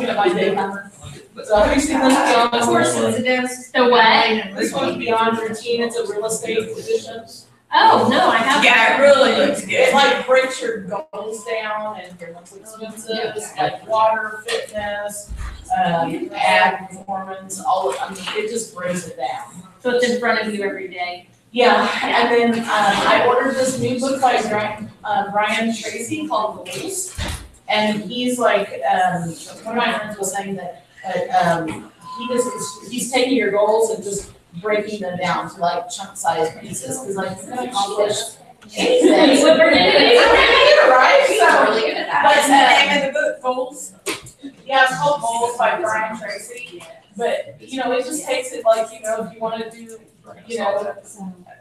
gonna buy daytime. So have you seen this beyond coincidence? The what? This one's beyond routine, it's a real estate position. Oh, no, I haven't. Yeah, it really looks It good. like breaks your goals down and your monthly expenses, like water, fitness, ad performance, all of, I mean, it just breaks it down. So it's in front of you every day. Yeah, and then, I ordered this new book by Brian Tracy called Goals. And he's like, one of my friends was saying that, he's taking your goals and just breaking them down to like chunk-sized pieces, because like you're gonna accomplish anything. What we're gonna do. Right? He's So, really good at that. but, What's the name of the book, Goals? yeah, it's called Goals by Brian Tracy. But, you know, it just takes it like, you know, if you wanna do, you know,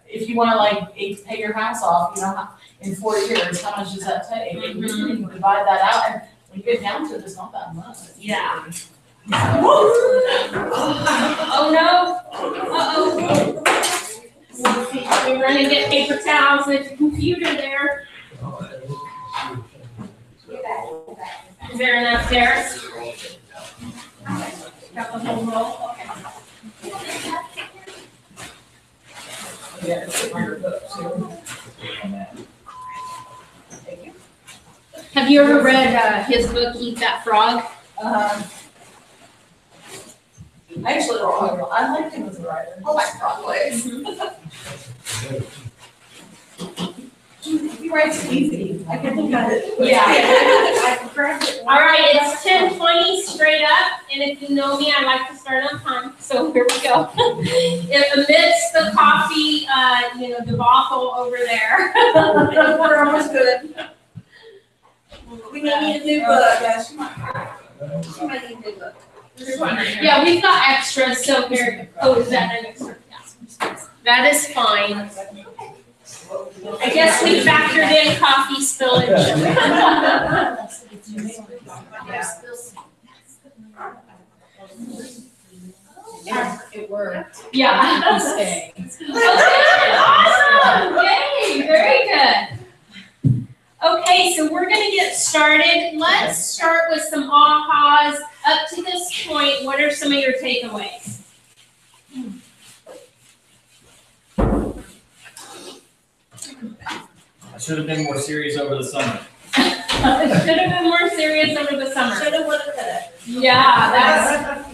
if you wanna like pay your house off, you know, in 4 years, how much does that take? And you can divide that out, and when you get down to it, it's not that much. Yeah. Oh, no. Uh-oh. We're running to get paper towels at the computer there. Is there enough there? Got the whole roll? Okay. Yeah, it's in your book too. Have you ever read his book, Eat That Frog? I actually don't know. I liked him as a writer. I like Broadway. He writes easy. I can look at it. Yeah. I can grab it. All right, it's 10:20 straight up, and if you know me, I like to start on time, so here we go. Amidst the coffee, debacle over there. We're almost good. We may need a new book. Yeah, she might need a new book. Yeah, we've got extras, so here, is that an extra? Yeah. That is fine. I guess we factored in coffee spillage. Yeah, it worked. Yeah. Stay. Okay, awesome, yay, very good. Okay, so we're gonna get started. Let's start with some ahas. Up to this point, what are some of your takeaways? I should have been more serious over the summer. Should have been more serious over the summer. Shoulda, woulda, coulda. Yeah,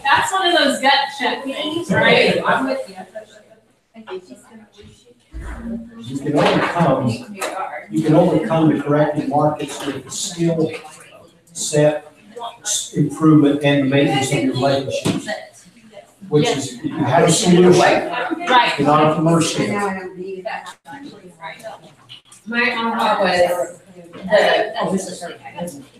that's one of those gut check things, right? I'm with you. You can overcome the corrective markets with the skill set, improvement, and the maintenance of your relationships. Which is, if you have a solution, Right. you're not at the mercy. My aha was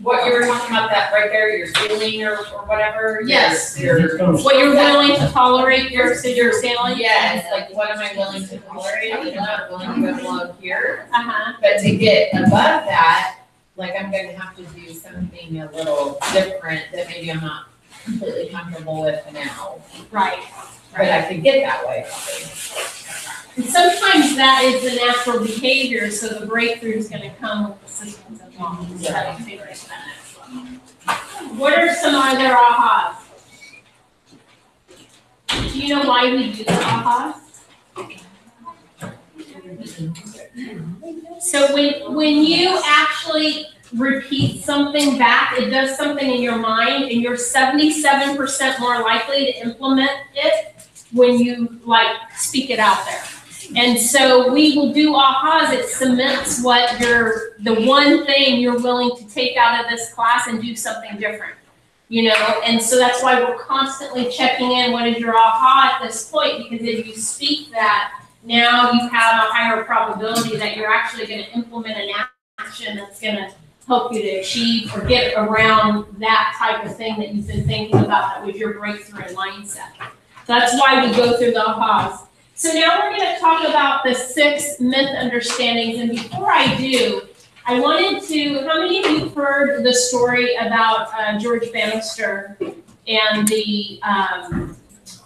what you were talking about, that right there, your ceiling or whatever. Yes. What you're willing to tolerate your ceiling? Yes, like what am I willing to tolerate? I'm not willing to go below here. Uh-huh. But to get above that, like I'm gonna have to do something a little different that maybe I'm not completely comfortable with now. Right. But I could get that way. And sometimes that is the natural behavior, so the breakthrough is gonna come with the systems involved. So that figures that. What are some other ahas? Do you know why we do the ahas? So when you actually repeat something back, it does something in your mind, and you're 77% more likely to implement it when you speak it out there. And so we will do ahas. It cements what the one thing you're willing to take out of this class and do something different, and so that's why we're constantly checking in. What is your aha at this point? Because if you speak that, now you have a higher probability that you're actually going to implement an action that's going to help you to achieve or get around that type of thing that you've been thinking about that was your breakthrough mindset. So that's why we go through the ahas. So now we're going to talk about the 6 myth understandings. And before I do, I wanted to, how many of you have heard the story about George Bannister and the,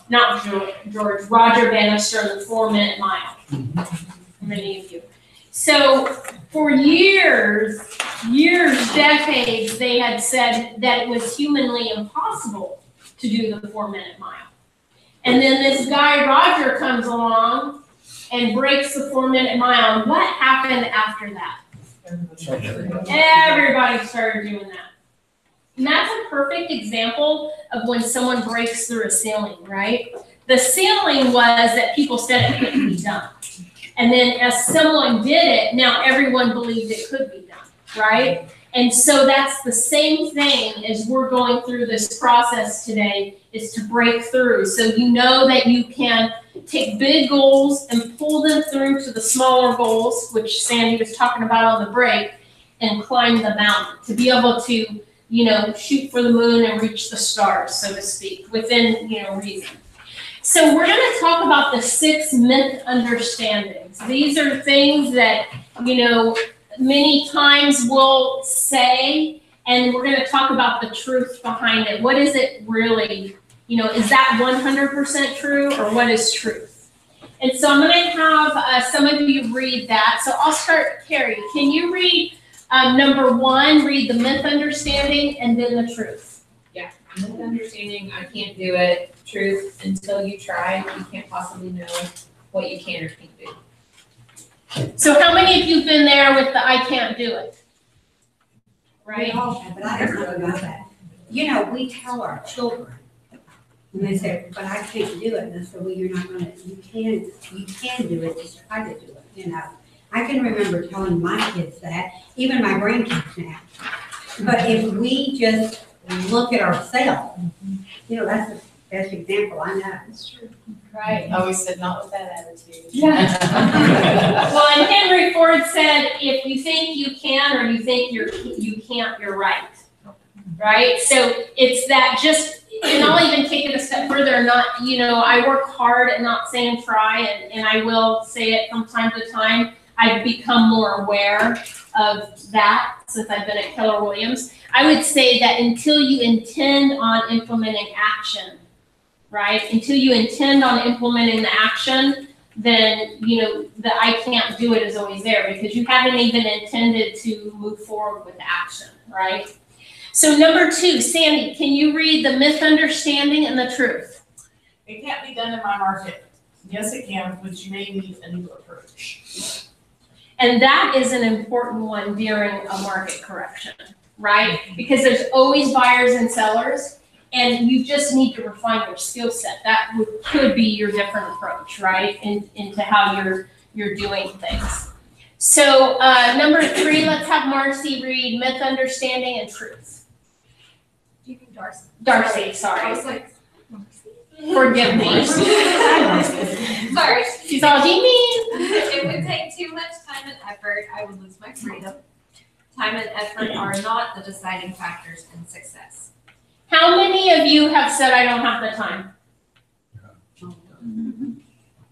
not George, Roger Bannister and the 4-minute mile? Many of you. So for years, decades, they had said that it was humanly impossible to do the 4-minute mile. And then this guy, Roger, comes along and breaks the 4-minute mile. And what happened after that? Everybody started doing that. And that's a perfect example of when someone breaks through a ceiling, right? The ceiling was that people said it couldn't be done. And then as someone did it, now everyone believed it could be done, right? And so that's the same thing as we're going through this process today, is to break through. So you know that you can take big goals and pull them through to the smaller goals, which Sandy was talking about on the break, and climb the mountain, to be able to, you know, shoot for the moon and reach the stars, so to speak, within, you know, reason. So we're going to talk about the 6 myth understandings. These are things that, you know, many times we'll say, and we're going to talk about the truth behind it. What is it really? You know, is that 100% true, or what is truth? And so I'm going to have some of you read that. So I'll start, Carrie. Can you read number 1, read the myth understanding, and then the truth? Yeah, myth understanding, I can't do it. Truth, until you try, you can't possibly know what you can or can't do. So how many of you have been there with the I can't do it? Right? We all have, but I have something about that. You know, we tell our children, and they say, but I can't do it, and I said, well, you're not gonna, you can do it, just try to do it, you know. I can remember telling my kids that, even my grandkids now. But if we just look at ourselves, you know, that's the best example I know. That's true. Right. I always said not with that attitude. Yeah. Well, and Henry Ford said, if you think you can or you think you can't, you're right. Right? So it's that just, and I'll even take it a step further, not, you know, I work hard at not saying try, and I will say it from time to time. I've become more aware of that since I've been at Keller Williams. I would say that until you intend on implementing action, right? Until you intend on implementing the action, then, you know, the I can't do it is always there, because you haven't even intended to move forward with action, right? So number 2, Sandy, can you read the myth understanding and the truth? It can't be done in my market. Yes, it can, but you may need a new approach. And that is an important one during a market correction, right? Because there's always buyers and sellers, and you just need to refine your skill set. That could be your different approach, right? Into how you're doing things. So number 3, let's have Marcy read myth understanding and truth. You can Darcy. Darcy, sorry. I was like, Forgive me. sorry. She's all, do you mean? It would take too much time and effort. I would lose my freedom. Time and effort are not the deciding factors in success. How many of you have said, I don't have the time?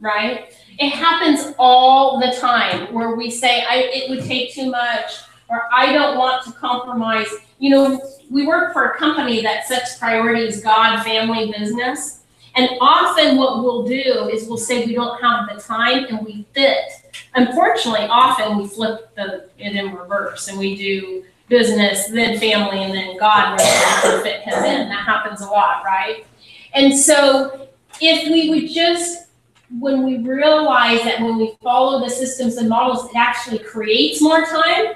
Right? It happens all the time where we say, it would take too much, or I don't want to compromise. You know, we work for a company that sets priorities, God, family, business. And often what we'll do is we'll say we don't have the time, and we fit. Unfortunately, often we flip it in reverse, and we do business, then family, and then God, rather than fit him in. That happens a lot, right? And so if we would just, when we realize that when we follow the systems and models, it actually creates more time.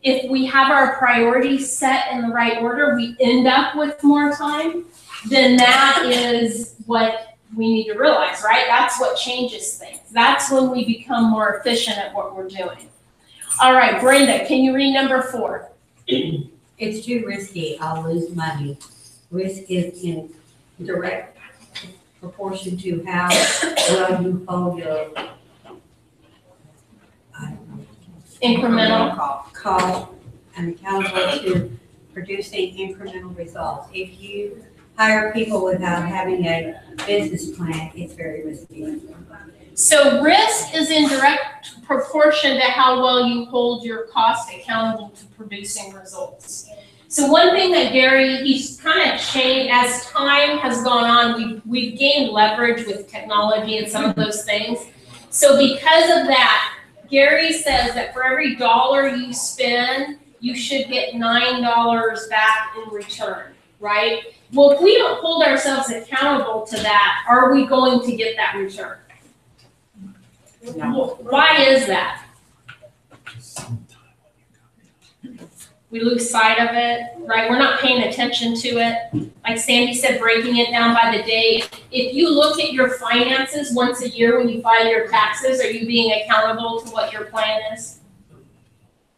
If we have our priorities set in the right order, we end up with more time. Then that is what we need to realize, right? That's what changes things. That's when we become more efficient at what we're doing. All right, Brenda, can you read number 4? It's too risky, I'll lose money. Risk is in direct proportion to how well you hold your Incremental. call and accountable to producing incremental results. If you hire people without having a business plan, it's very risky. So risk is in direct proportion to how well you hold your cost accountable to producing results. So one thing that Gary, he's kind of changed as time has gone on, we've gained leverage with technology and some of those things. So because of that, Gary says that for every dollar you spend, you should get $9 back in return, right? Well, if we don't hold ourselves accountable to that, are we going to get that return? No. Why is that? We lose sight of it, right? We're not paying attention to it. Like Sandy said, breaking it down by the day. If you look at your finances once a year when you file your taxes, are you being accountable to what your plan is?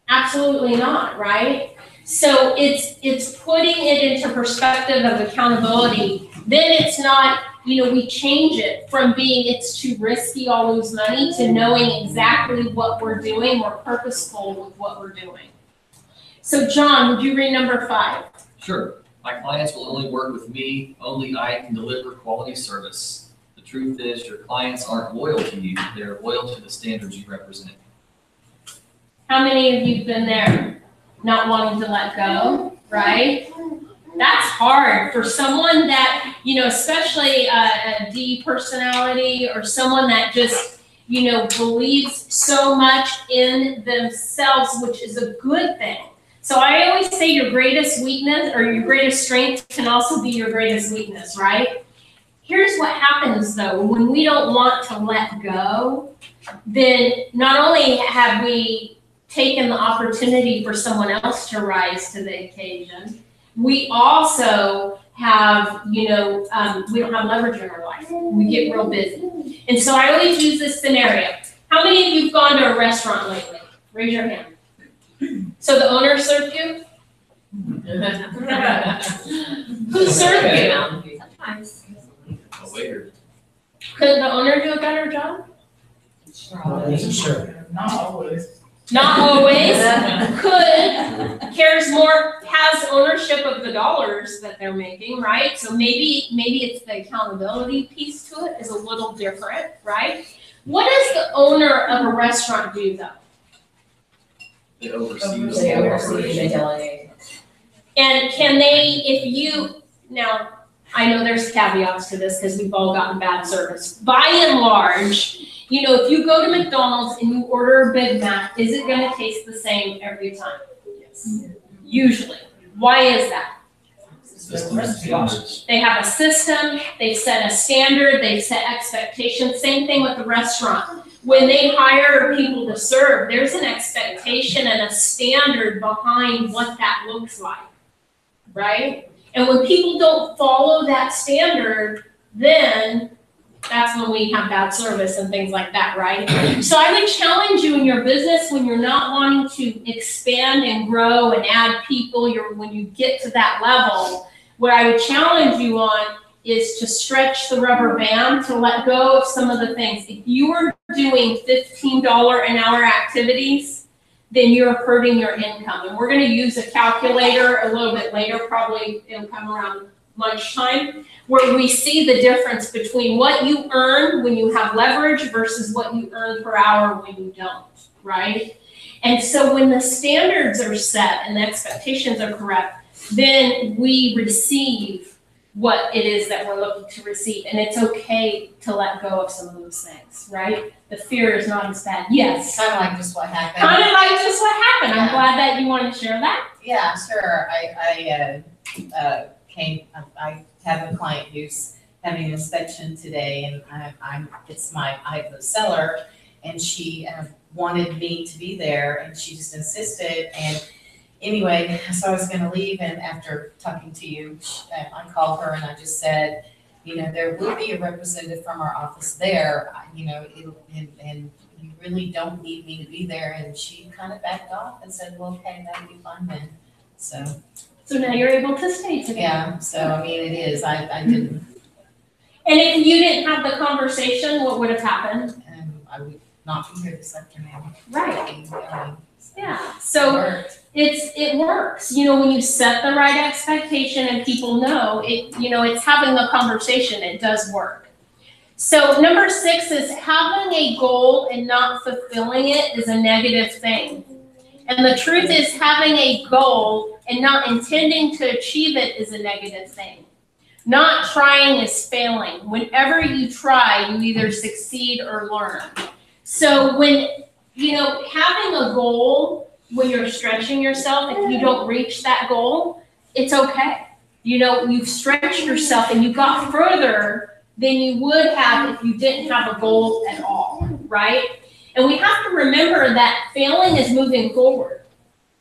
Absolutely not, right? So it's putting it into perspective of accountability. Then it's not, we change it from being it's too risky, I'll lose money, to knowing exactly what we're doing. We're purposeful with what we're doing. So John, would you read number 5? Sure. My clients will only work with me. Only I can deliver quality service. The truth is your clients aren't loyal to you. They're loyal to the standards you represent. How many of you have been there, not wanting to let go, right? That's hard for someone that, especially a D personality or someone that just, believes so much in themselves, which is a good thing. So I always say your greatest weakness or your greatest strength can also be your greatest weakness, right? Here's what happens though, when we don't want to let go, then not only have we taken the opportunity for someone else to rise to the occasion, we also have, we don't have leverage in our life. We get real busy. And so I always use this scenario. How many of you have gone to a restaurant lately? Raise your hand. So the owner served you? Who served you? Sometimes. A waiter. Could the owner do a better job? Not necessarily. Not always. Not always. Has ownership of the dollars that they're making, right? So maybe it's the accountability piece to it is a little different, right? What does the owner of a restaurant do though? They oversee. They oversee, they delegate. And can they, now, I know there's caveats to this because we've all gotten bad service. By and large, if you go to McDonald's and you order a Big Mac, is it gonna taste the same every time? Yes. Usually. Why is that? Standards. They have a system, they've set a standard, they've set expectations. Same thing with the restaurant. When they hire people to serve, there's an expectation and a standard behind what that looks like, right? And when people don't follow that standard, then that's when we have bad service and things like that, right? So I would challenge you in your business when you're not wanting to expand and grow and add people, when you get to that level, what I would challenge you on is to stretch the rubber band, to let go of some of the things. If you are doing $15 an hour activities, then you're hurting your income. And we're gonna use a calculator a little bit later, probably it'll come around lunchtime, where we see the difference between what you earn when you have leverage versus what you earn per hour when you don't, right? And so when the standards are set and the expectations are correct, then we receive what it is that we're looking to receive. And it's okay to let go of some of those things, right? The fear is not as bad. Yes. Kind of like just what happened. Kind of like just what happened. I'm Yeah. glad that you want to share that. Yeah, sure. I have a client who's having an inspection today, and I have the seller, and she wanted me to be there, and she just insisted. And anyway, so I was going to leave, and after talking to you, I called her and I just said, there will be a representative from our office there, and you really don't need me to be there. And she kind of backed off and said, well, okay, that'd be fine then. So now you're able to stay together. yeah, so it is, I didn't, And if you didn't have the conversation, what would have happened? I would not be here this afternoon. Right. So Yeah. it So worked. it works. When you set the right expectation and people know it, it's having the conversation, it does work. So number 6 is having a goal and not fulfilling it is a negative thing. And the truth is having a goal and not intending to achieve it is a negative thing. Not trying is failing. Whenever you try, you either succeed or learn. So when having a goal when you're stretching yourself, if you don't reach that goal, it's okay. You've stretched yourself and you got further than you would have if you didn't have a goal at all, right? And we have to remember that failing is moving forward,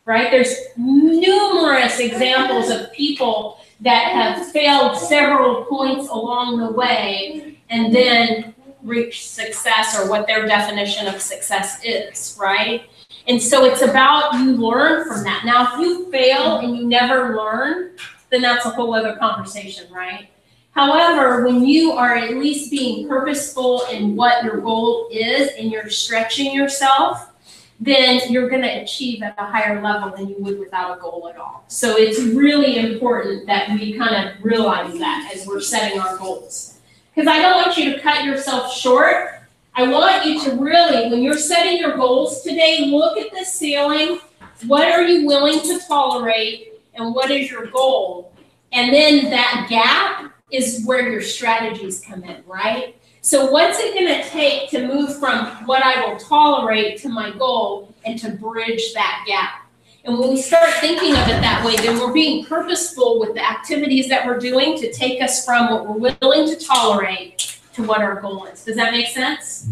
right? There's numerous examples of people that have failed several points along the way and then reached success, or what their definition of success is, right? And so it's about you learn from that. Now, if you fail and you never learn, then that's a whole other conversation, right? However, when you are at least being purposeful in what your goal is and you're stretching yourself, then you're going to achieve at a higher level than you would without a goal at all. So it's really important that we kind of realize that as we're setting our goals. Because I don't want you to cut yourself short. I want you to really, when you're setting your goals today, look at the ceiling. What are you willing to tolerate? And what is your goal? And then that gap is where your strategies come in, right? So what's it going to take to move from what I will tolerate to my goal and to bridge that gap? And when we start thinking of it that way, then we're being purposeful with the activities that we're doing to take us from what we're willing to tolerate to what our goal is. Does that make sense?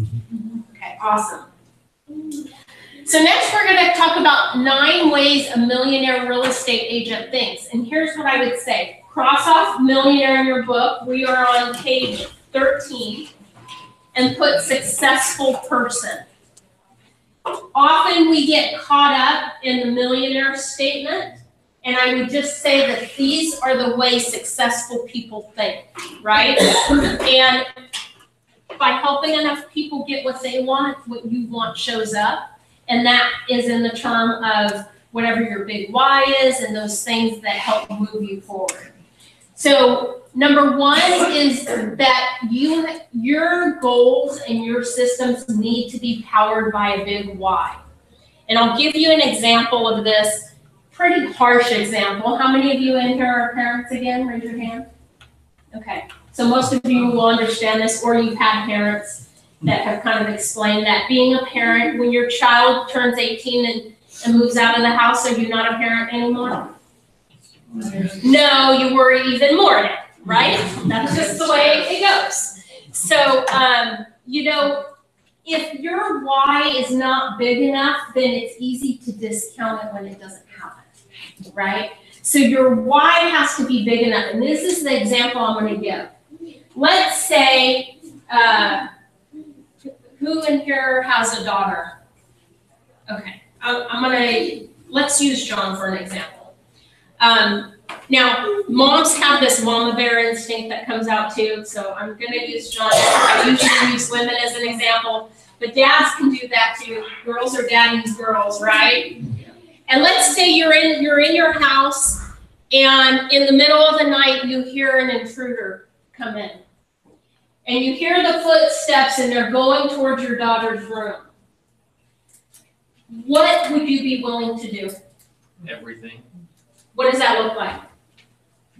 Okay, awesome. So next we're going to talk about 9 ways a millionaire real estate agent thinks. And here's what I would say. Cross off millionaire in your book. We are on page 13. And put successful person. Often we get caught up in the millionaire statement, and I would just say that these are the way successful people think, right? And by helping enough people get what they want, what you want shows up, and that is in the term of whatever your big why is and those things that help move you forward. So number 1 is that your goals and your systems need to be powered by a big why. And I'll give you an example of this, pretty harsh example. How many of you in here are parents again? Raise your hand. Okay, so most of you will understand this, or you've had parents that have kind of explained that. Being a parent, when your child turns 18 and moves out of the house, are you not a parent anymore? No, you worry even more now, right? That's just the way it goes. So, if your why is not big enough, then it's easy to discount it when it doesn't happen, right? So your why has to be big enough. And this is the example I'm going to give. Let's say, who in here has a daughter? Okay, let's use John for an example. Now, moms have this mama bear instinct that comes out too, so I'm going to use John. I usually use women as an example, but dads can do that too. Girls are daddy's girls, right? And let's say you're in your house, and in the middle of the night you hear an intruder come in, and you hear the footsteps, and they're going towards your daughter's room. What would you be willing to do? Everything. What does that look like?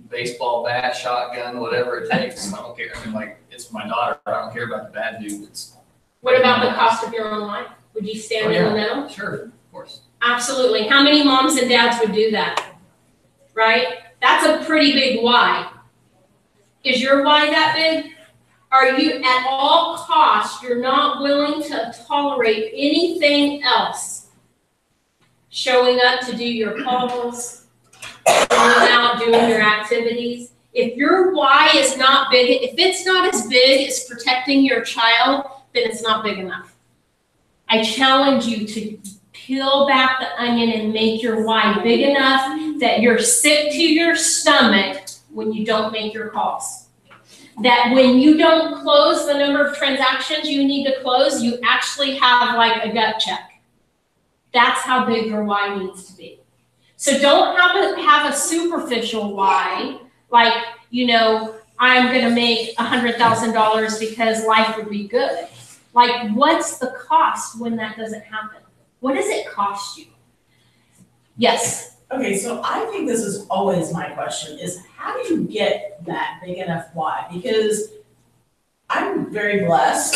Baseball bat, shotgun, whatever it takes. I don't care. I mean, it's my daughter. I don't care about the bad dudes. What about the cost of your own life? Would you stand in the middle? Sure, of course. Absolutely. How many moms and dads would do that? Right? That's a pretty big why. Is your why that big? Are you at all costs, you're not willing to tolerate anything else? Showing up to do your calls, going out doing your activities. If your why is not big, if it's not as big as protecting your child, then it's not big enough. I challenge you to peel back the onion and make your why big enough that you're sick to your stomach when you don't make your calls. That when you don't close the number of transactions you need to close, you actually have like a gut check. That's how big your why needs to be. So don't have a superficial why, like, I'm going to make $100,000 because life would be good. Like, what's the cost when that doesn't happen? What does it cost you? Yes. Okay, so I think this is always my question, is how do you get that big enough why? Because I'm very blessed,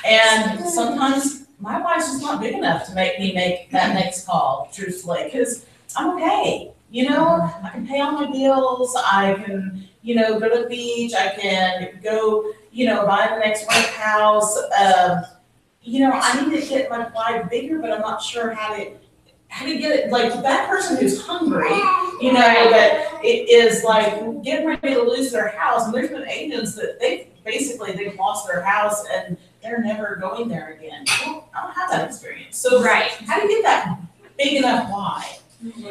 and sometimes my why's just not big enough to make me make that next call, truthfully, because I'm okay. You know, I can pay all my bills, I can, you know, go to the beach, I can go, you know, buy the next right house. You know, I need to get my why bigger, but I'm not sure how to get it, like, that person who's hungry, you know, that it is like getting ready to lose their house, and there's been agents that they've lost their house and they're never going there again. I don't have that experience. So Right. how do you get that big enough why?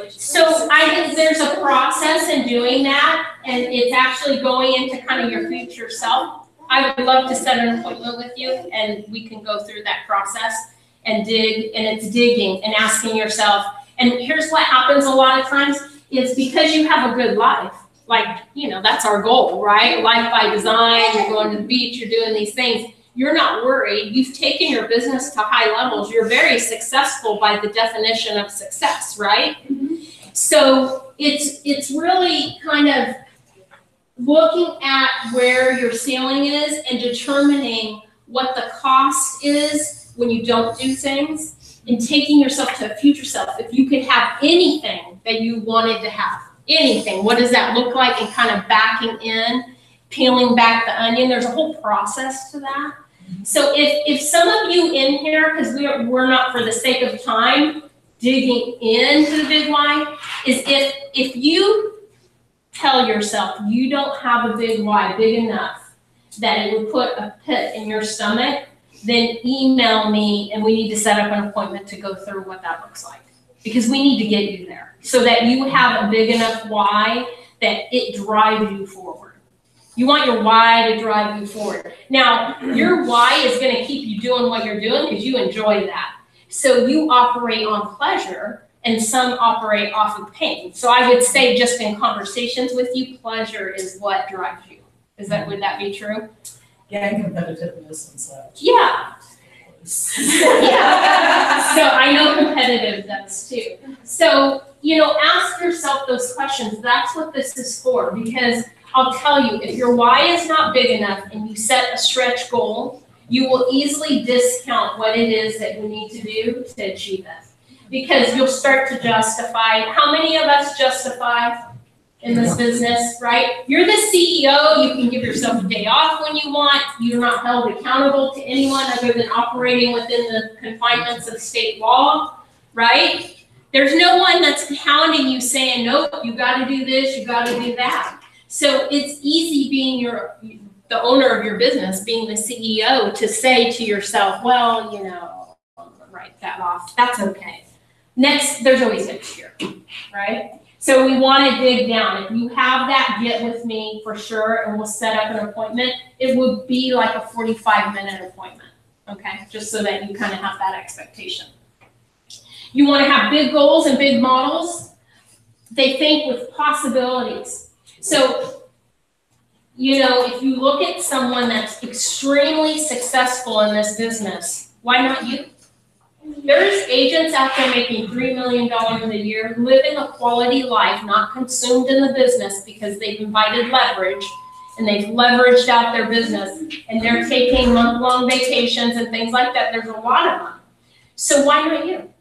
So I think there's a process in doing that, and it's actually going into kind of your future self. I would love to set an appointment with you, and we can go through that process and dig, and it's digging and asking yourself. And here's what happens a lot of times is because you have a good life, like, you know, that's our goal, right? Life by design, you're going to the beach, you're doing these things. You're not worried. You've taken your business to high levels. You're very successful by the definition of success, right? So it's really kind of looking at where your ceiling is and determining what the cost is when you don't do things and taking yourself to a future self. If you could have anything that you wanted to have, anything, what does that look like? And kind of backing in, peeling back the onion. There's a whole process to that. So if some of you in here, because we're not, for the sake of time, digging into the big why, is if you tell yourself you don't have a big why big enough that it would put a pit in your stomach, then email me and we need to set up an appointment to go through what that looks like. Because we need to get you there so that you have a big enough why that it drives you forward. You want your why to drive you forward. Now, your why is going to keep you doing what you're doing because you enjoy that. So you operate on pleasure, and some operate off of pain. So I would say, just in conversations with you, pleasure is what drives you. Would that be true? Yeah, and competitiveness and such. Yeah. Yeah. So I know competitive does too. So, you know, ask yourself those questions. That's what this is for, because I'll tell you, if your why is not big enough and you set a stretch goal, you will easily discount what it is that you need to do to achieve it. Because you'll start to justify. How many of us justify in this business, right? You're the CEO, you can give yourself a day off when you want, you're not held accountable to anyone other than operating within the confinements of state law, right? There's no one that's hounding you saying, nope, you gotta do this, you gotta do that. So it's easy being the owner of your business, being the CEO, to say to yourself, well, you know, write that off, that's okay. Next, there's always next year, right? So we want to dig down. If you have that, get with me for sure, and we'll set up an appointment. It would be like a 45-minute appointment, okay? Just so that you kind of have that expectation. You want to have big goals and big models. They think with possibilities. So, you know, if you look at someone that's extremely successful in this business, why not you? There's agents out there making $3 million a year, living a quality life, not consumed in the business because they've invited leverage and they've leveraged out their business and they're taking month-long vacations and things like that. There's a lot of them. So why not you?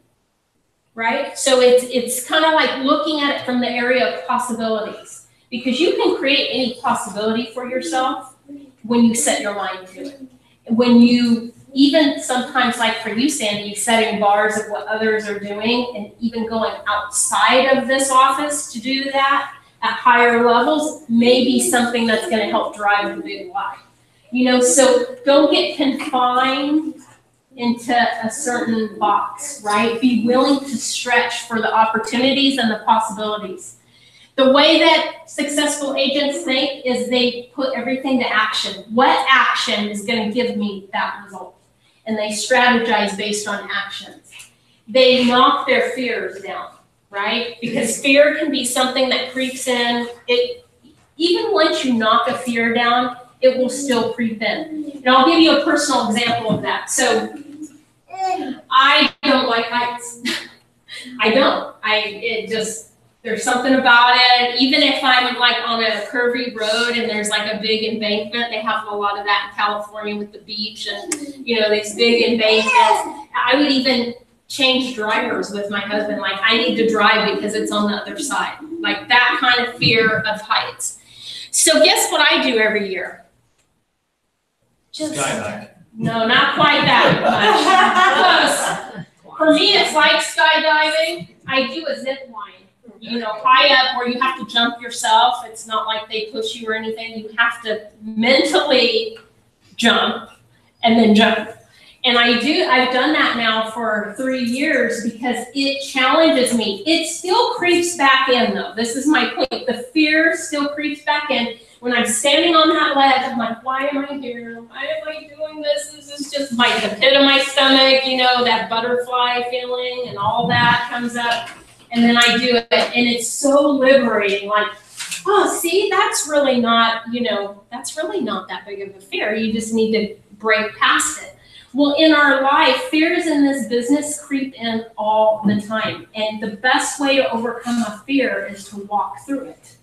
Right? So it's kind of like looking at it from the area of possibilities, because you can create any possibility for yourself when you set your mind to it. When you even sometimes, like for you, Sandy, setting bars of what others are doing and even going outside of this office to do that at higher levels may be something that's going to help drive the big why. You know, so don't get confined into a certain box, right? Be willing to stretch for the opportunities and the possibilities. The way that successful agents think is they put everything to action. What action is going to give me that result? And they strategize based on actions. They knock their fears down, right? Because fear can be something that creeps in. Even once you knock a fear down, it will still creep in. And I'll give you a personal example of that. So I don't like heights. I don't. It just There's something about it. Even if I'm like on a curvy road and there's like a big embankment, they have a lot of that in California with the beach and, you know, these big embankments. I would even change drivers with my husband. Like, I need to drive because it's on the other side. Like that kind of fear of heights. So guess what I do every year? Skydive. No, not quite that much. Close. For me, it's like skydiving. I do a zip line. You know, high up where you have to jump yourself. It's not like they push you or anything. You have to mentally jump and then jump. And I've done that now for 3 years because it challenges me. It still creeps back in though. This is my point. The fear still creeps back in. When I'm standing on that ledge, I'm like, why am I here? Why am I doing this? This is just like the pit of my stomach, you know, that butterfly feeling and all that comes up. And then I do it, and it's so liberating. Like, oh, see, that's really not, you know, that's really not that big of a fear. You just need to break past it. Well, in our life, fears in this business creep in all the time. And the best way to overcome a fear is to walk through it,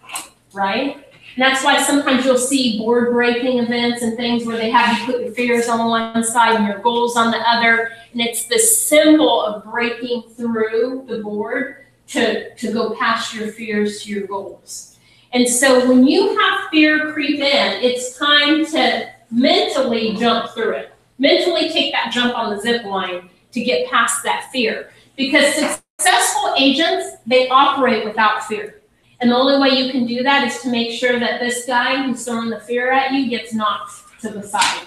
right? And that's why sometimes you'll see board-breaking events and things where they have you put your fears on one side and your goals on the other. And it's the symbol of breaking through the board to go past your fears to your goals. And so when you have fear creep in, it's time to mentally jump through it. Mentally take that jump on the zip line to get past that fear. Because successful agents, they operate without fear. And the only way you can do that is to make sure that this guy who's throwing the fear at you gets knocked to the side.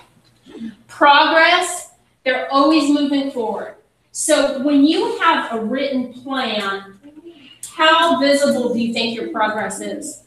Progress, they're always moving forward. So when you have a written plan, how visible do you think your progress is?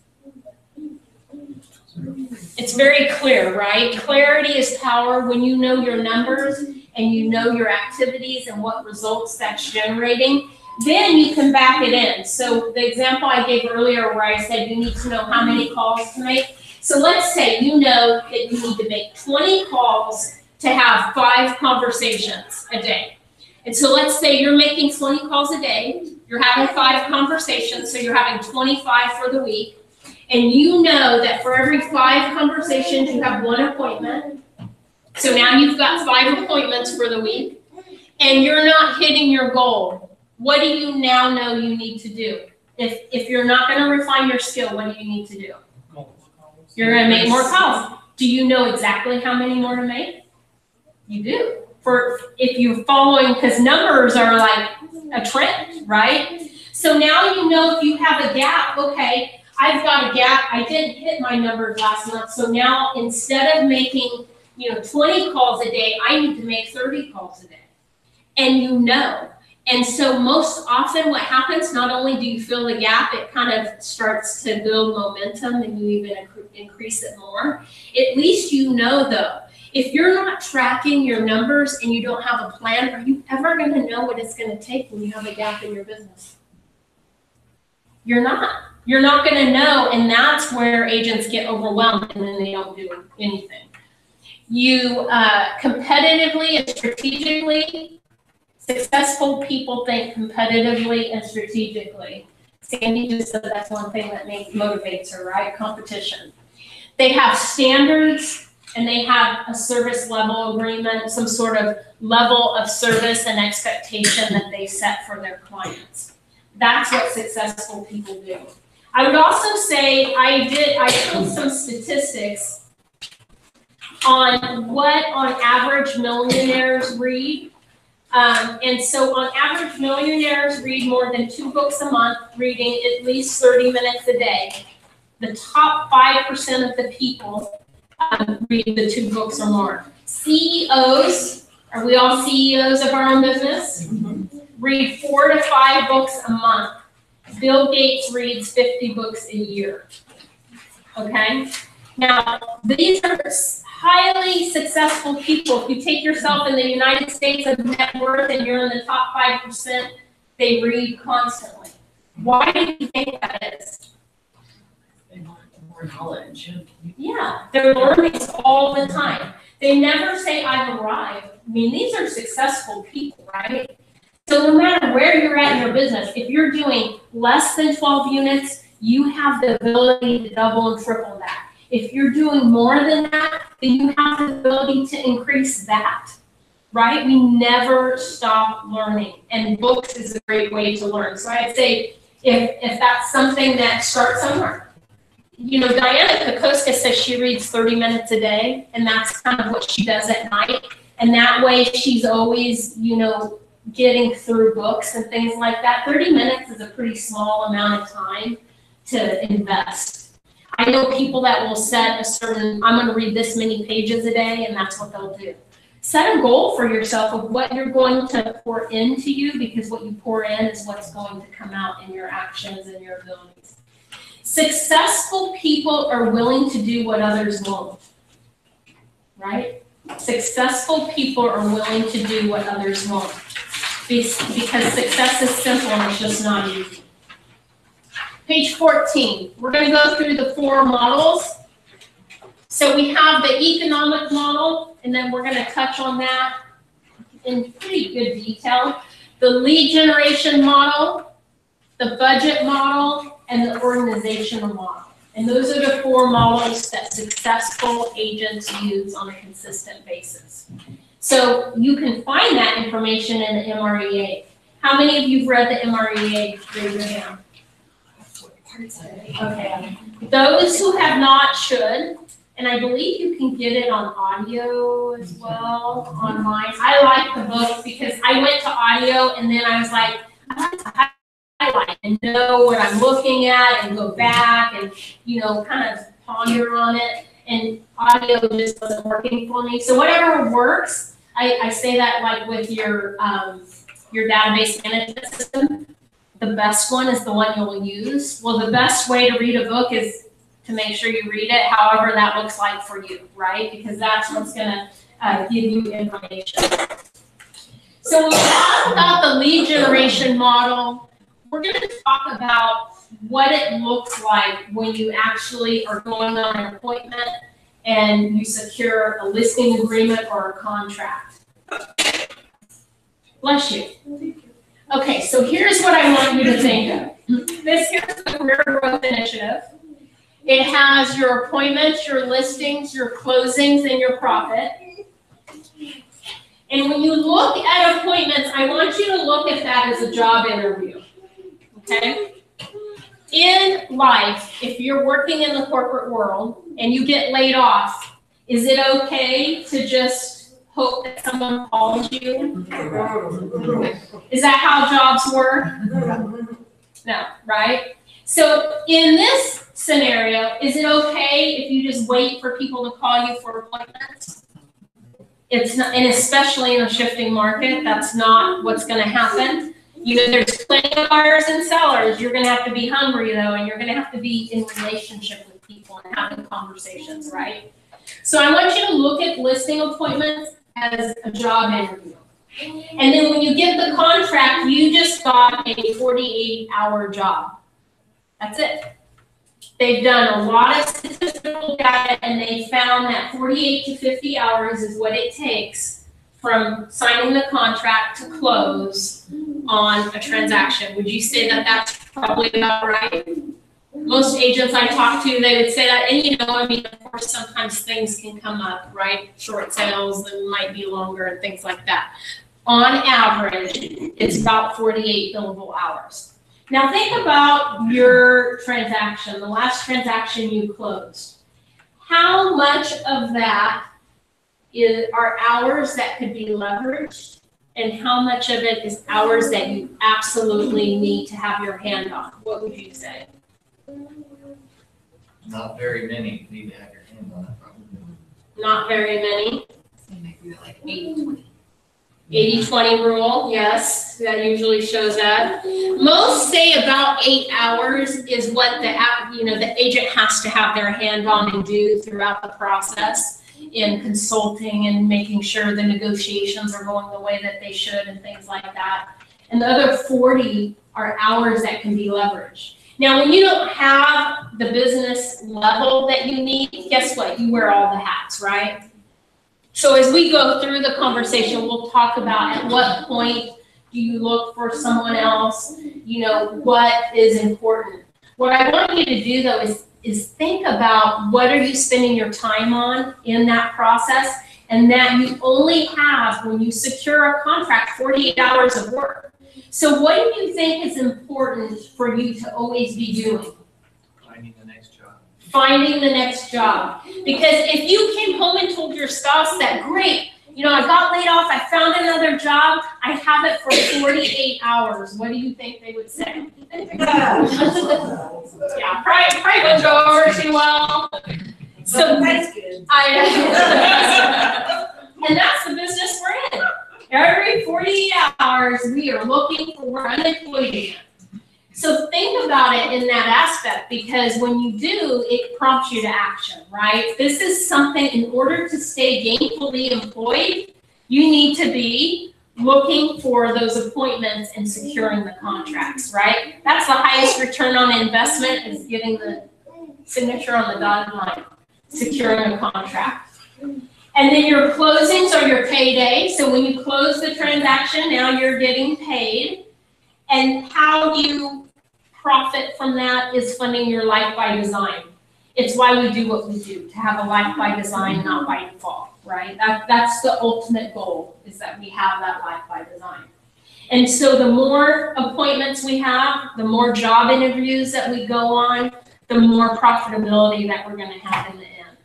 It's very clear, right? Clarity is power. When you know your numbers and you know your activities and what results that's generating, then you can back it in. So the example I gave earlier where I said you need to know how many calls to make. So let's say you know that you need to make 20 calls to have 5 conversations a day. And so let's say you're making 20 calls a day, you're having 5 conversations, so you're having 25 for the week, and you know that for every 5 conversations you have 1 appointment. So now you've got 5 appointments for the week, and you're not hitting your goal. What do you now know you need to do? If you're not going to refine your skill, what do you need to do? You're going to make more calls. Do you know exactly how many more to make? You do. If you're following, because numbers are like a trend, right? So now you know if you have a gap, okay, I've got a gap. I didn't hit my numbers last month. So now instead of making, 20 calls a day, I need to make 30 calls a day. And you know. And so most often what happens, not only do you fill the gap, it kind of starts to build momentum and you even increase it more. At least you know though, if you're not tracking your numbers and you don't have a plan, are you ever going to know what it's going to take when you have a gap in your business? You're not. You're not going to know, and that's where agents get overwhelmed and then they don't do anything. You competitively and strategically, successful people think competitively and strategically. Sandy just said that's one thing that motivates her, right? Competition. They have standards and they have a service level agreement, some sort of level of service and expectation that they set for their clients. That's what successful people do. I would also say I pulled some statistics on what on average millionaires read. And so on average, millionaires read more than 2 books a month, reading at least 30 minutes a day. The top 5% of the people read the 2 books or more. CEOs, are we all CEOs of our own business? Mm-hmm. Read 4 to 5 books a month. Bill Gates reads 50 books a year. Okay? Now, these are highly successful people. If you take yourself in the United States of net worth and you're in the top 5%, they read constantly. Why do you think that is? They want more knowledge. Yeah, they're learning all the time. They never say, I've arrived. I mean, these are successful people, right? So no matter where you're at in your business, if you're doing less than 12 units, you have the ability to double and triple that. If you're doing more than that, then you have the ability to increase that, right? We never stop learning, and books is a great way to learn. So I'd say if that's something that starts somewhere. You know, Diana Kokoska says she reads 30 minutes a day, and that's kind of what she does at night. And that way she's always, you know, getting through books and things like that. 30 minutes is a pretty small amount of time to invest. I know people that will set a certain, I'm gonna read this many pages a day, and that's what they'll do. Set a goal for yourself of what you're going to pour into you, because what you pour in is what's going to come out in your actions and your abilities. Successful people are willing to do what others won't, right? Successful people are willing to do what others won't, because success is simple and it's just not easy. Page 14, we're going to go through the 4 models. So we have the economic model, and then we're going to touch on that in pretty good detail. The lead generation model, the budget model, and the organizational model. And those are the 4 models that successful agents use on a consistent basis. So you can find that information in the MREA. How many of you have read the MREA? Raise your hand. Okay. Those who have not should, and I believe you can get it on audio as well online. I like the book because I went to audio and then I was like, I like to highlight and know what I'm looking at and go back and, you know, kind of ponder on it. And audio just wasn't working for me. So whatever works, I say that like with your database management system, the best one is the one you'll use. Well, the best way to read a book is to make sure you read it, however that looks like for you, right? Because that's what's gonna give you information. So when we talk about the lead generation model, we're gonna talk about what it looks like when you actually are going on an appointment and you secure a listing agreement or a contract. Bless you. Okay, so here's what I want you to think of. This here's the Career Growth Initiative. It has your appointments, your listings, your closings, and your profit. And when you look at appointments, I want you to look at that as a job interview, okay? In life, if you're working in the corporate world and you get laid off, is it okay to just hope that someone calls you? Is that how jobs work? No, right? So in this scenario, is it okay if you just wait for people to call you for appointments? It's not, and especially in a shifting market, that's not what's going to happen. You know, there's plenty of buyers and sellers. You're going to have to be hungry though, and you're going to have to be in relationship with people and having conversations, right? So I want you to look at listing appointments as a job interview. And then when you get the contract, you just got a 48-hour job. That's it. They've done a lot of statistical data and they found that 48 to 50 hours is what it takes from signing the contract to close on a transaction. Would you say that that's probably about right? Most agents I talk to, they would say that, and you know, I mean, of course, sometimes things can come up, right? Short sales that might be longer and things like that. On average, it's about 48 billable hours. Now think about your transaction, the last transaction you closed. How much of that are hours that could be leveraged, and how much of it is hours that you absolutely need to have your hand on? What would you say? Not very many need to have your hand on it, probably. Not very many. Maybe like 80-20. 80-20 rule, yes, that usually shows that. Most say about 8 hours is what the agent has to have their hand on and do throughout the process in consulting and making sure the negotiations are going the way that they should and things like that. And the other 40 are hours that can be leveraged. Now, when you don't have the business level that you need, guess what? You wear all the hats, right? So as we go through the conversation, we'll talk about at what point Do you look for someone else? You know, what is important? What I want you to do though is think about what are you spending your time on in that process, and that you only have, when you secure a contract, 48 hours of work. So what do you think is important for you to always be doing? Finding the next job. Finding the next job. Because if you came home and told your spouse that, great, you know, I got laid off, I found another job, I have it for 48 hours, what do you think they would say? Yeah, probably wouldn't go over too well. So That's good. And that's the business we're in. Every 48 hours, we are looking for unemployed again. So think about it in that aspect, because when you do, it prompts you to action, right? This is something, in order to stay gainfully employed, you need to be looking for those appointments and securing the contracts, right? That's the highest return on investment, is getting the signature on the dotted line, securing a contract. And then your closings are your payday. So when you close the transaction, now you're getting paid. And how you profit from that is funding your life by design. It's why we do what we do, to have a life by design, not by default, right? That's the ultimate goal, is that we have that life by design. And so the more appointments we have, the more job interviews that we go on, the more profitability that we're going to have in the end.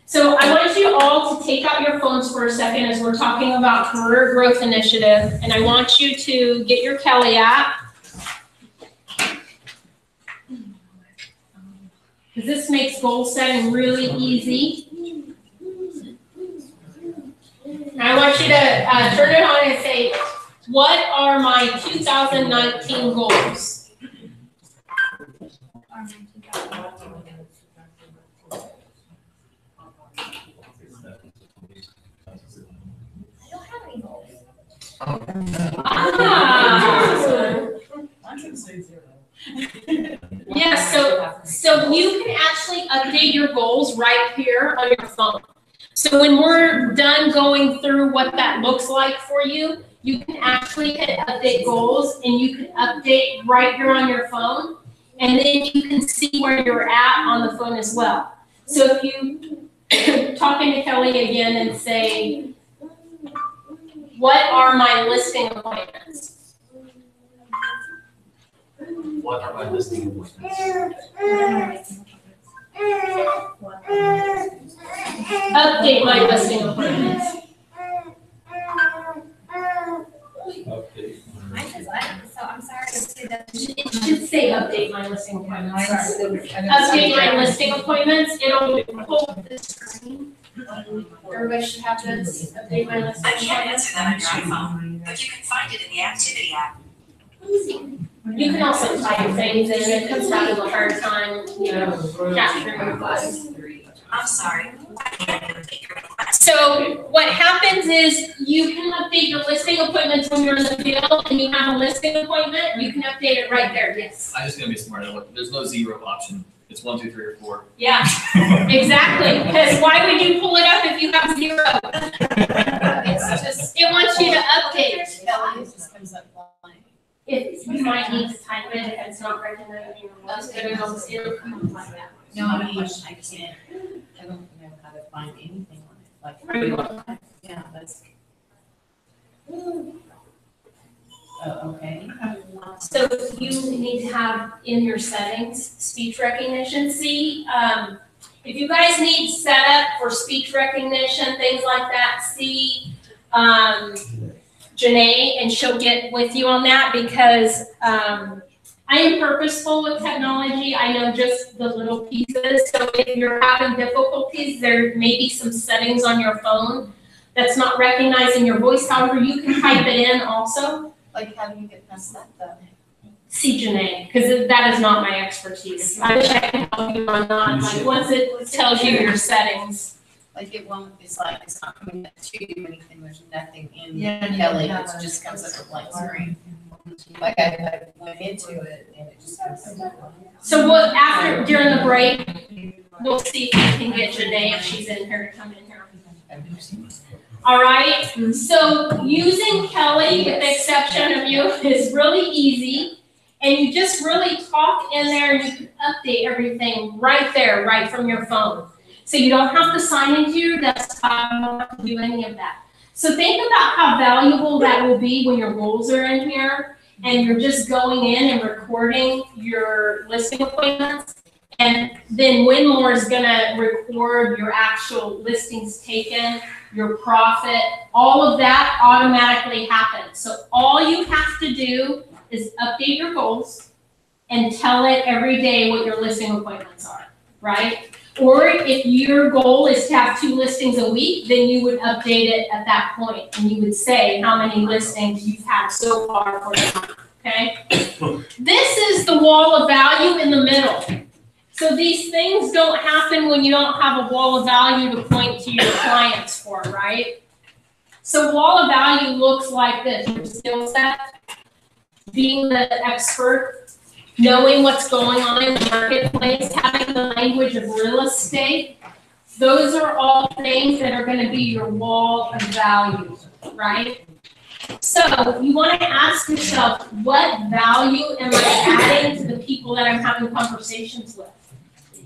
So I want you all to take out your phones for a second as we're talking about Career Growth Initiative, and I want you to get your Kelly app. Because this makes goal setting really easy. And I want you to turn it on and say, what are my 2019 goals? Yeah, so you can actually update your goals right here on your phone. So when we're done going through what that looks like for you, you can actually hit update goals, and you can update right here on your phone, and then you can see where you're at on the phone as well. So if you talking to Kelly again and say, what are my listing appointments? What are my listing appointments? Update my listing appointments. Mine says item, so I'm sorry to say that. It should say update my listing appointments. Update my listing appointments. It'll pull the screen. Everybody should have this. Update my listing appointments. I can't answer that on your iPhone, but you can find it in the activity app. You can also type things in if it's having a hard time, capturing your thoughts. I'm sorry, I can't update your request. So what happens is you can update your listing appointments when you're in the field and you have a listing appointment, you can update it right there, yes. I'm just gonna be smart. There's no 0 option. It's 1, 2, 3, or 4. Yeah, exactly, because why would you pull it up if you have 0? It's just, it wants you to update. Kelly, it just comes up blank. If you might need to type it, if it's not recognizing your voice, but it'll come up like that. No, I mean, I can't, I don't know how to find anything on it, Are you like, yeah, that's. Okay. So you need to have in your settings, speech recognition. See, if you guys need setup for speech recognition, things like that, see Janae, and she'll get with you on that, because I am purposeful with technology. I know just the little pieces. So if you're having difficulties, there may be some settings on your phone that's not recognizing your voice. However, you can type it in also. Like, how do you get past that though? See Janae, because that is not my expertise. I wish I could help you on that. Like, once it tells you your settings. Like, it won't, it's not coming back to you or anything, there's nothing in Kelly, it just comes up a blank screen. Like, I went into it and it just comes up. So during the break, we'll see if we can get Janae, if she's in here, to come in here. All right, so using Kelly, with the exception of you, is really easy. And you just really talk in there and you can update everything right there, right from your phone. So you don't have to sign into your desktop, you don't have to do any of that. So think about how valuable that will be when your goals are in here and you're just going in and recording your listing appointments. And then Winmore is gonna record your actual listings taken, your profit, all of that automatically happens. So all you have to do is update your goals and tell it every day what your listing appointments are, right? Or if your goal is to have 2 listings a week, then you would update it at that point and you would say how many listings you've had so far for the month, okay? This is the wall of value in the middle. So these things don't happen when you don't have a wall of value to point to your clients for, right? So wall of value looks like this: your skill set, being the expert, knowing what's going on in the marketplace, having the language of real estate. Those are all things that are going to be your wall of value, right? So you want to ask yourself, what value am I adding to the people that I'm having conversations with?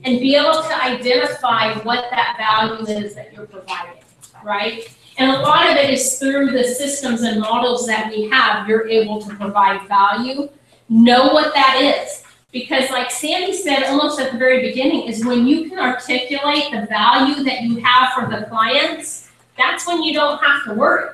And be able to identify what that value is that you're providing, right? And a lot of it is through the systems and models that we have, you're able to provide value. Know what that is. Because like Sandy said almost at the very beginning, is when you can articulate the value that you have for the clients, that's when you don't have to worry.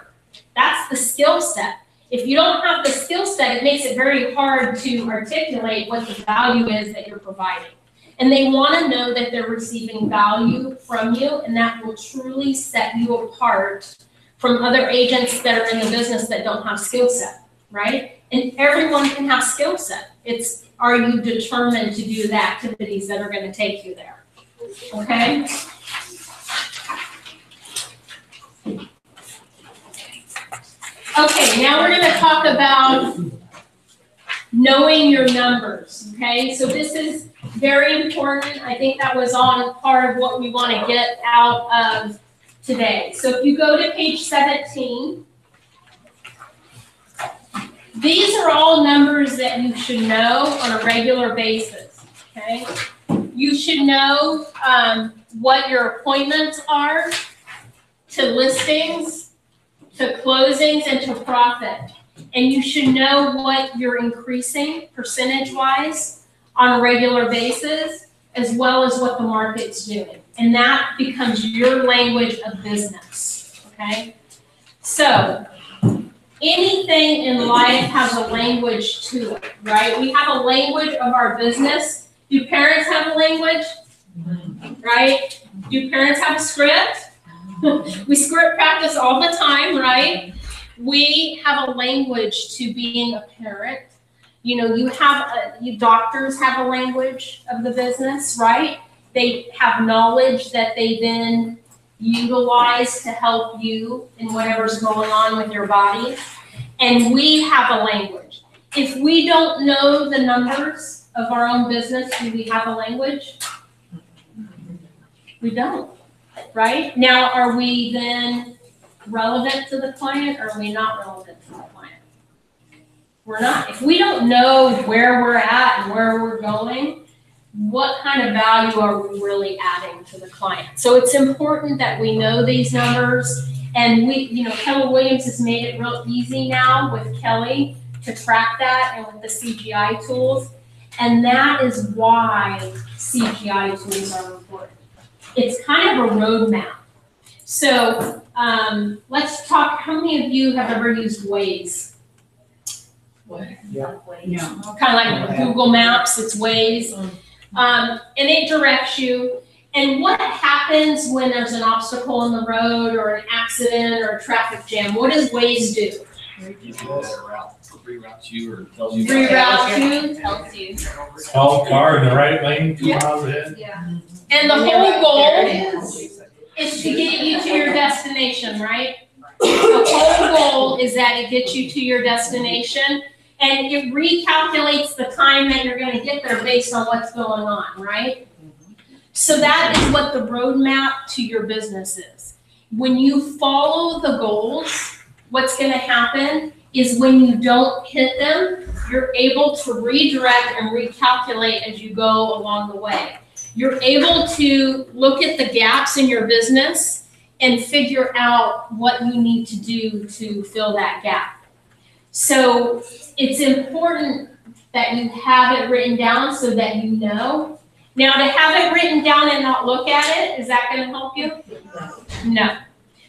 That's the skill set. If you don't have the skill set, it makes it very hard to articulate what the value is that you're providing. And they want to know that they're receiving value from you, and that will truly set you apart from other agents that are in the business that don't have skill set, right? And everyone can have skill set. It's, are you determined to do the activities that are going to take you there? Okay? Okay, now we're going to talk about knowing your numbers, okay? So this is very important. I think that was on part of what we want to get out of today. So if you go to page 17, these are all numbers that you should know on a regular basis, okay? You should know what your appointments are to listings, to closings, and to profit. And you should know what you're increasing percentage-wise on a regular basis, as well as what the market's doing. And that becomes your language of business, okay? So anything in life has a language to it, right? We have a language of our business. Do parents have a language? Right? Do parents have a script? We script practice all the time, right? We have a language to being a parent. You know, you doctors have a language of the business, right? They have knowledge that they then utilize to help you in whatever's going on with your body. And we have a language. If we don't know the numbers of our own business, do we have a language? We don't, right? Now, are we then relevant to the client, or are we not relevant to the client? We're not. If we don't know where we're at and where we're going, what kind of value are we really adding to the client? So it's important that we know these numbers. And we, you know, Keller Williams has made it real easy now with Kelly to track that and with the CGI tools. And that is why CGI tools are important. It's kind of a roadmap. So let's talk, how many of you have ever used Waze? Yeah. No. Kind of like Google Maps, it's Waze. And it directs you. And what happens when there's an obstacle in the road or an accident or a traffic jam? What does Waze do? Reroutes you or tells you. Reroute you. Tells you. Stall car in the right lane, 2 miles ahead. Yeah. And the whole goal There it is to get you to your destination, right? The whole goal is that it gets you to your destination, and it recalculates the time that you're going to get there based on what's going on, right? So that is what the roadmap to your business is. when you follow the goals, what's gonna happen is when you don't hit them, you're able to redirect and recalculate as you go along the way. You're able to look at the gaps in your business and figure out what you need to do to fill that gap. So it's important that you have it written down so that you know. Now, to have it written down and not look at it, is that gonna help you? No.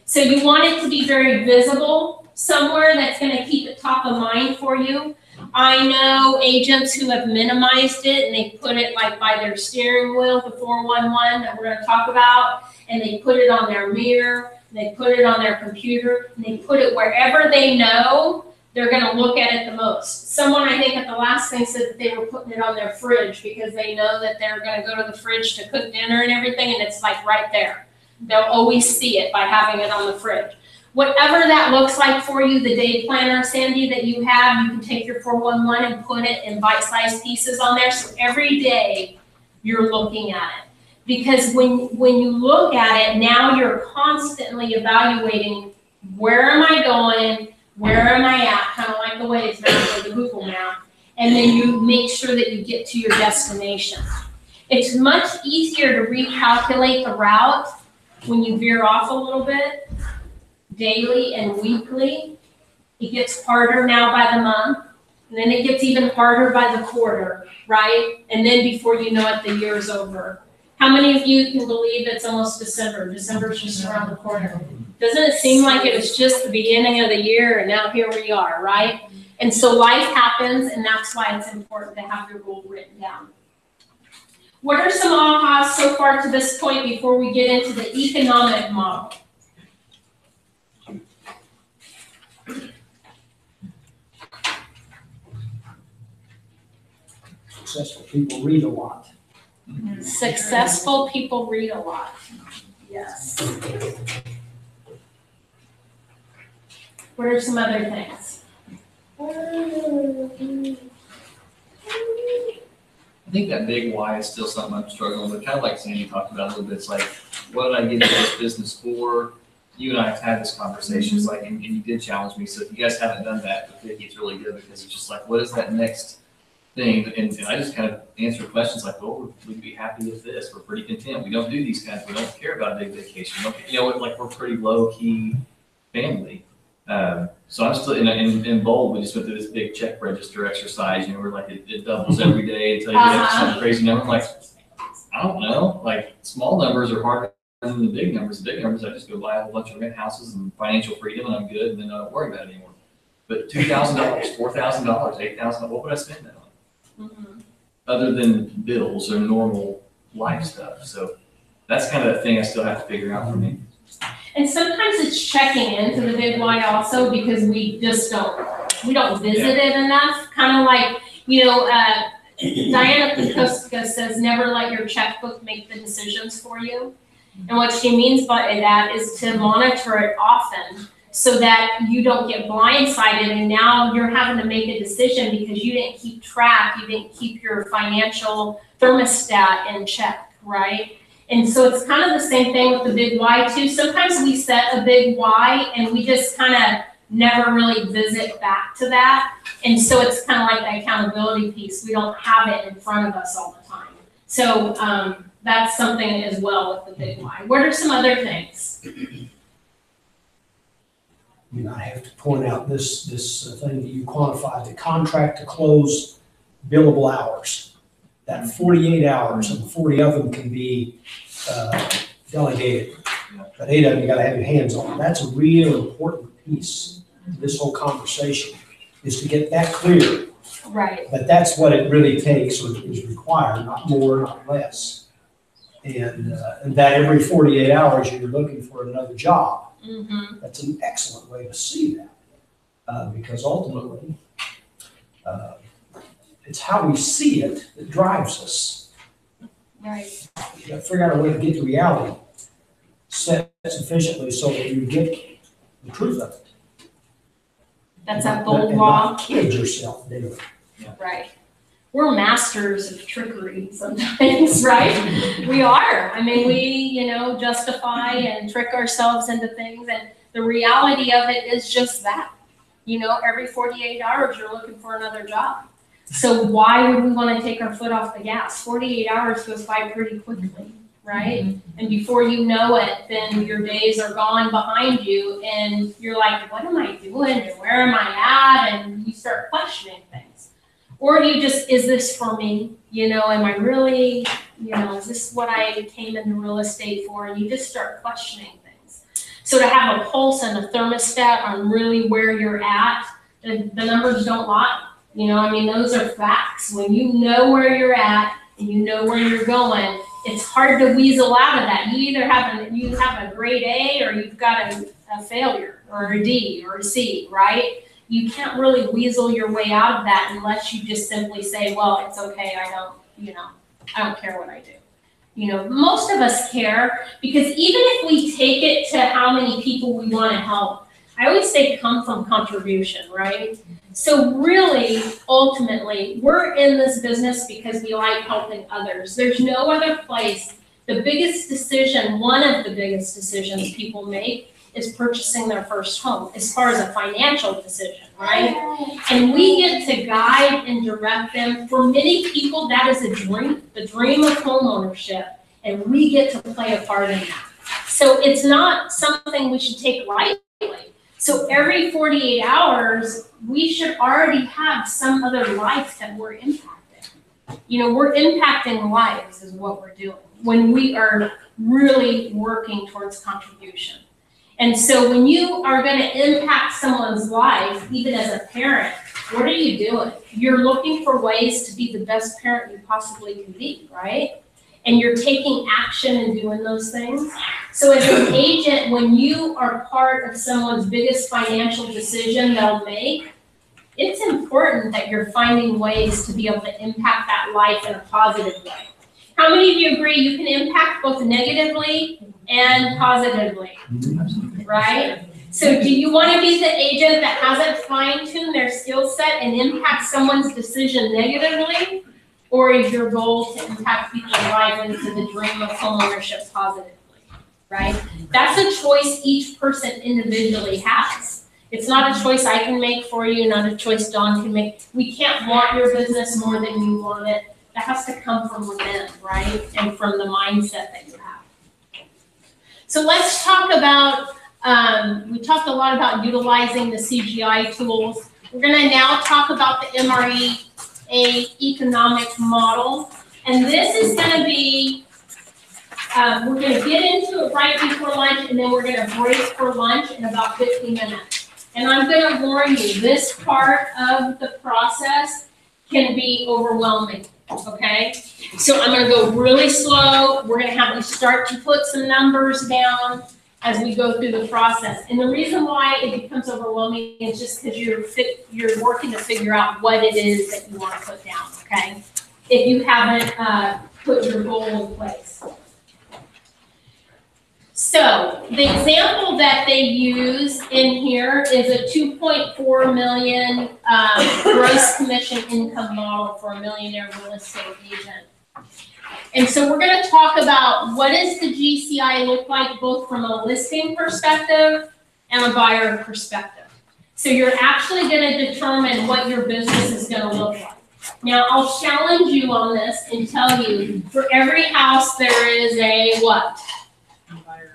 So you want it to be very visible somewhere that's gonna keep it top of mind for you. I know agents who have minimized it and they put it like by their steering wheel, the 411 that we're gonna talk about, and they put it on their mirror, they put it on their computer, and they put it wherever they know they're gonna look at it the most. Someone, I think at the last thing, said that they were putting it on their fridge because they know that they're gonna go to the fridge to cook dinner and everything, and it's like right there. They'll always see it by having it on the fridge. Whatever that looks like for you, the day planner, Sandy, that you have, you can take your 411 and put it in bite-sized pieces on there. So every day you're looking at it. Because when you look at it, now you're constantly evaluating, where am I going? Where am I at? Kind of like the Waze map or the Google map. And then you make sure that you get to your destination. It's much easier to recalculate the route when you veer off a little bit, daily and weekly. It gets harder now by the month, and then it gets even harder by the quarter, right? And then before you know it, the year's over. How many of you can believe it's almost December? December's just around the corner. Doesn't it seem like it was just the beginning of the year and now here we are, right? And so life happens, and that's why it's important to have your goal written down. What are some ahas so far to this point before we get into the economic model? Successful people read a lot. Successful people read a lot. Yes. What are some other things? I think that big why is still something I'm struggling with, kind of like Sandy talked about a little bit. It's like, what did I get into this business for? You and I have had this conversation, it's like, and you did challenge me. So if you guys haven't done that with Vickie, it's really good because it's just like, what is that next thing? And I just kind of answer questions like, well, we'd be happy with this. We're pretty content. We don't do these kinds. We don't care about a big vacation. We don't, you know, like we're pretty low key family. So I'm still in bold. We just went through this big check register exercise. You know, we're like it doubles every day until you get some crazy number. I'm like, I don't know. Like small numbers are harder than the big numbers. The big numbers, I just go buy a whole bunch of rent houses and financial freedom, and I'm good, and then I don't worry about it anymore. But $2,000, $4,000, $8,000, what would I spend that on? Mm-hmm. Other than bills or normal life stuff. So that's kind of the thing I still have to figure out for me. And sometimes it's checking into the big why also because we just we don't visit it enough. Kind of like, you know, Diana Koska says, never let your checkbook make the decisions for you. And what she means by that is to monitor it often so that you don't get blindsided and now you're having to make a decision because you didn't keep track, you didn't keep your financial thermostat in check, right? And so it's kind of the same thing with the big why too. Sometimes we set a big why and we just kind of never really visit back to that. And so it's kind of like the accountability piece. We don't have it in front of us all the time. So that's something as well with the big why. What are some other things? I mean, I have to point out this thing that you quantified, the contract to close billable hours. That 48 hours, and 40 of them can be delegated. But 8 of them, you gotta have your hands on. That's a real important piece of this whole conversation, is to get that clear. Right. But that's what it really takes or is required, not more, not less. And that every 48 hours, you're looking for another job. Mm-hmm. That's an excellent way to see that, because ultimately, it's how we see it that drives us. Right. You got to figure out a way to get to reality, set sufficiently so that you get the truth of it. That's a Not- bold and why. not kid yourself daily. Right. we're masters of trickery sometimes, right? We are. I mean, we, justify and trick ourselves into things, and the reality of it is just that. Every 48 hours, you're looking for another job. So why would we want to take our foot off the gas? 48 hours goes by pretty quickly, right? And before you know it, then your days are gone behind you, and you're like, what am I doing, and where am I at? And you start questioning things. Or you just, is this for me? Am I really, is this what I came into real estate for? And you just start questioning things. So to have a pulse and a thermostat on really where you're at, the numbers don't lie. Those are facts. When you know where you're at and you know where you're going, it's hard to weasel out of that. You either have a grade A, or you've got a failure, or a D, or a C, right? You can't really weasel your way out of that unless you just simply say, well, it's okay, I don't care what I do. Most of us care, because even if we take it to how many people we want to help, I always say come from contribution, right? So really, ultimately, we're in this business because we like helping others. There's no other place. The biggest decision, one of the biggest decisions people make, is purchasing their first home, as far as a financial decision, right? And we get to guide and direct them. For many people, that is a dream, the dream of homeownership, and we get to play a part in that. So it's not something we should take lightly. So every 48 hours, we should already have some other life that we're impacting. We're impacting lives is what we're doing when we are really working towards contribution. And so when you are going to impact someone's life, even as a parent, what are you doing? You're looking for ways to be the best parent you possibly can be, right? And you're taking action and doing those things. So as an agent, when you are part of someone's biggest financial decision they'll make, it's important that you're finding ways to be able to impact that life in a positive way. How many of you agree you can impact both negatively and positively, right? So do you want to be the agent that hasn't fine-tuned their skill set and impact someone's decision negatively? Or is your goal to impact people's lives into the dream of homeownership positively, right? That's a choice each person individually has. It's not a choice I can make for you, not a choice Dawn can make. We can't want your business more than you want it. That has to come from within, right? And from the mindset that you have. So let's talk about, we talked a lot about utilizing the CGI tools. We're gonna now talk about the MRE economic model. And this is gonna be, we're gonna get into it right before lunch, and then we're gonna break for lunch in about 15 minutes. And I'm gonna warn you, this part of the process can be overwhelming, okay? So I'm gonna go really slow. We're gonna have you start to put some numbers down as we go through the process. And the reason why it becomes overwhelming is just because you're working to figure out what it is that you want to put down, okay? If you haven't put your goal in place. So the example that they use in here is a 2.4 million gross commission income model for a millionaire real estate agent. And so we're going to talk about what does the GCI look like both from a listing perspective and a buyer perspective. So you're actually going to determine what your business is going to look like. Now I'll challenge you on this and tell you for every house there is a what?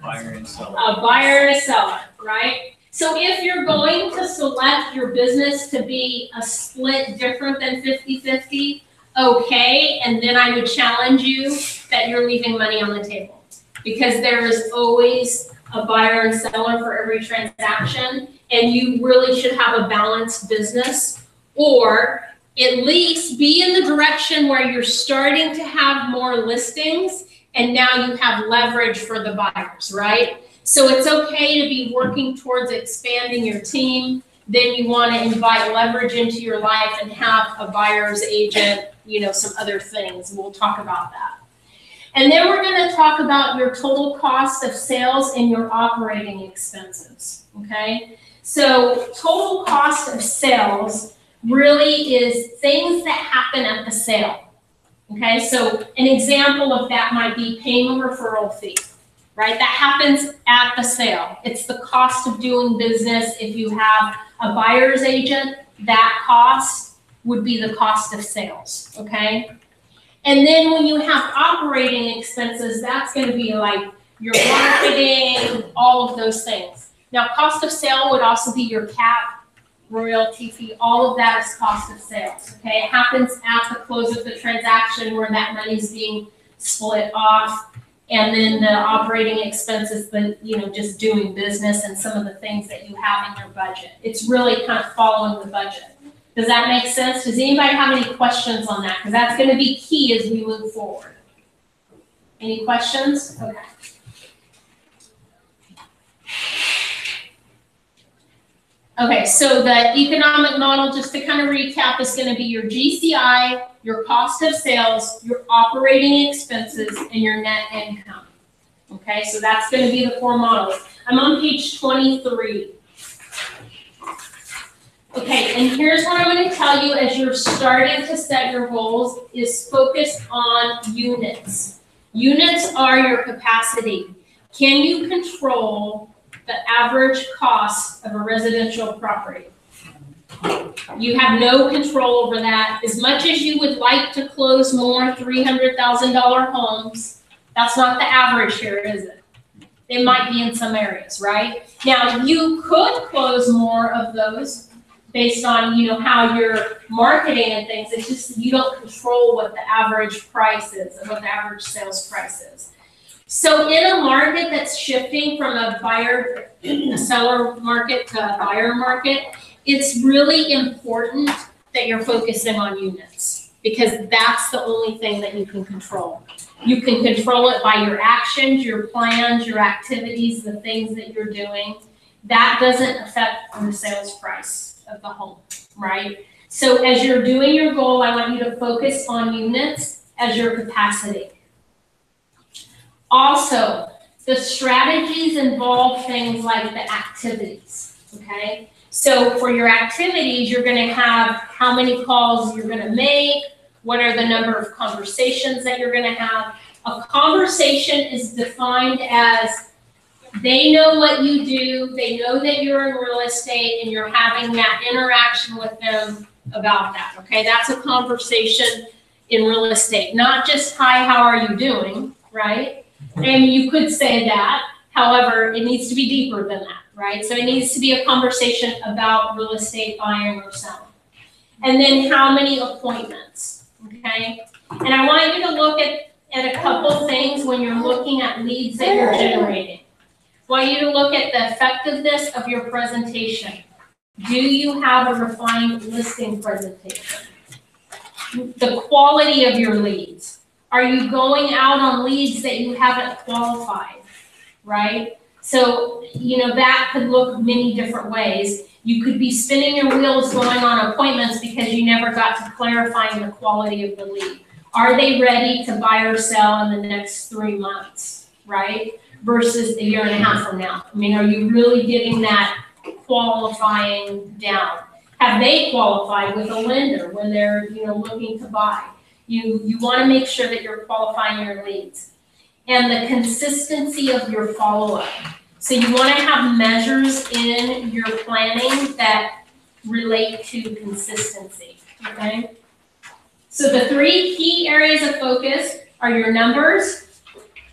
Buyer and seller. A buyer and a seller, right? So if you're going to select your business to be a split different than 50-50, okay, and then I would challenge you that you're leaving money on the table, because there is always a buyer and seller for every transaction, and you really should have a balanced business, or at least be in the direction where you're starting to have more listings and now you have leverage for the buyers, right? So it's okay to be working towards expanding your team. Then you want to invite leverage into your life and have a buyer's agent, some other things. We'll talk about that. And then we're going to talk about your total cost of sales and your operating expenses, okay? So total cost of sales, really is things that happen at the sale. Okay, so an example of that might be paying a referral fee, right? That happens at the sale. It's the cost of doing business. If you have a buyer's agent, that cost would be the cost of sales, okay? And then when you have operating expenses, that's gonna be like your marketing, all of those things. Now, cost of sale would also be your cap, royalty fee, all of that is cost of sales, okay? It happens at the close of the transaction where that money's being split off. And then the operating expenses, just doing business and some of the things that you have in your budget. It's really kind of following the budget. Does that make sense? Does anybody have any questions on that? Because that's going to be key as we move forward. Any questions? Okay. Okay, so the economic model, just to kind of recap, is going to be your GCI, your cost of sales, your operating expenses, and your net income. Okay, so that's going to be the four models. I'm on page 23. Okay, and here's what I'm going to tell you as you're starting to set your goals is focus on units. Units are your capacity. Can you control the average cost of a residential property? You have no control over that. As much as you would like to close more $300,000 homes, that's not the average here, is it? It might be in some areas, right? Now, you could close more of those based on, how you're marketing and things. It's just you don't control what the average price is and what the average sales price is. So in a market that's shifting from a seller market to a buyer market, it's really important that you're focusing on units because that's the only thing that you can control. You can control it by your actions, your plans, your activities, the things that you're doing. That doesn't affect the sales price of the home, right? So as you're doing your goal, I want you to focus on units as your capacity. Also, the strategies involve things like the activities, okay? So for your activities, you're gonna have how many calls you're gonna make, what are the number of conversations that you're gonna have. A conversation is defined as they know what you do, they know that you're in real estate, and you're having that interaction with them about that, okay? That's a conversation in real estate, not just, hi, how are you doing, right? And you could say that, however, it needs to be deeper than that, right? So it needs to be a conversation about real estate buying or selling. And then how many appointments, okay? And I want you to look at a couple things when you're looking at leads that you're generating. I want you to look at the effectiveness of your presentation. Do you have a refined listing presentation? The quality of your leads. Are you going out on leads that you haven't qualified, right? So, that could look many different ways. You could be spinning your wheels going on appointments because you never got to clarifying the quality of the lead. Are they ready to buy or sell in the next 3 months, right? Versus a year and a half from now. I mean, are you really getting that qualifying down? Have they qualified with a lender when they're, looking to buy? You want to make sure that you're qualifying your leads. And the consistency of your follow-up. So you want to have measures in your planning that relate to consistency, okay? So the 3 key areas of focus are your numbers,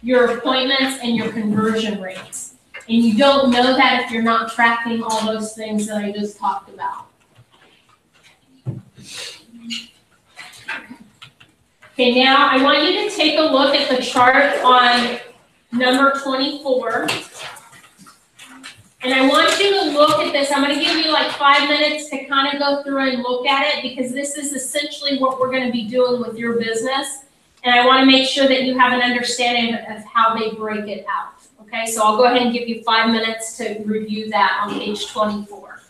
your appointments, and your conversion rates. And you don't know that if you're not tracking all those things that I just talked about. Okay, now I want you to take a look at the chart on number 24. And I want you to look at this. I'm going to give you like 5 minutes to kind of go through and look at it because this is essentially what we're going to be doing with your business. And I want to make sure that you have an understanding of how they break it out. Okay, so I'll go ahead and give you 5 minutes to review that on page 24.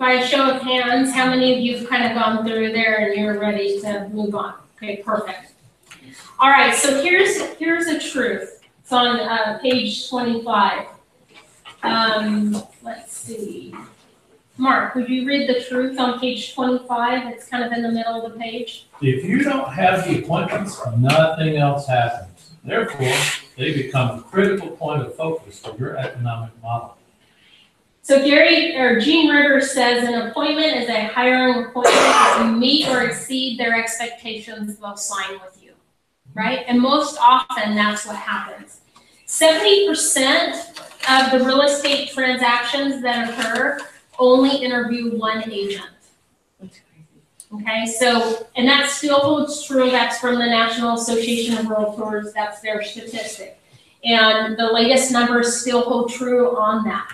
by a show of hands, how many of you have kind of gone through there and you're ready to move on? Okay, perfect. All right, so here's a truth. It's on page 25. Let's see. Mark, would you read the truth on page 25? It's kind of in the middle of the page. If you don't have the appointments, nothing else happens. Therefore, they become a critical point of focus for your economic model. So Gene Rivers says an appointment is a hiring appointment. If you meet or exceed their expectations, they'll sign with you, right? And most often, that's what happens. 70% of the real estate transactions that occur only interview one agent. Okay, so, and that still holds true. That's from the National Association of Realtors. That's their statistic. And the latest numbers still hold true on that.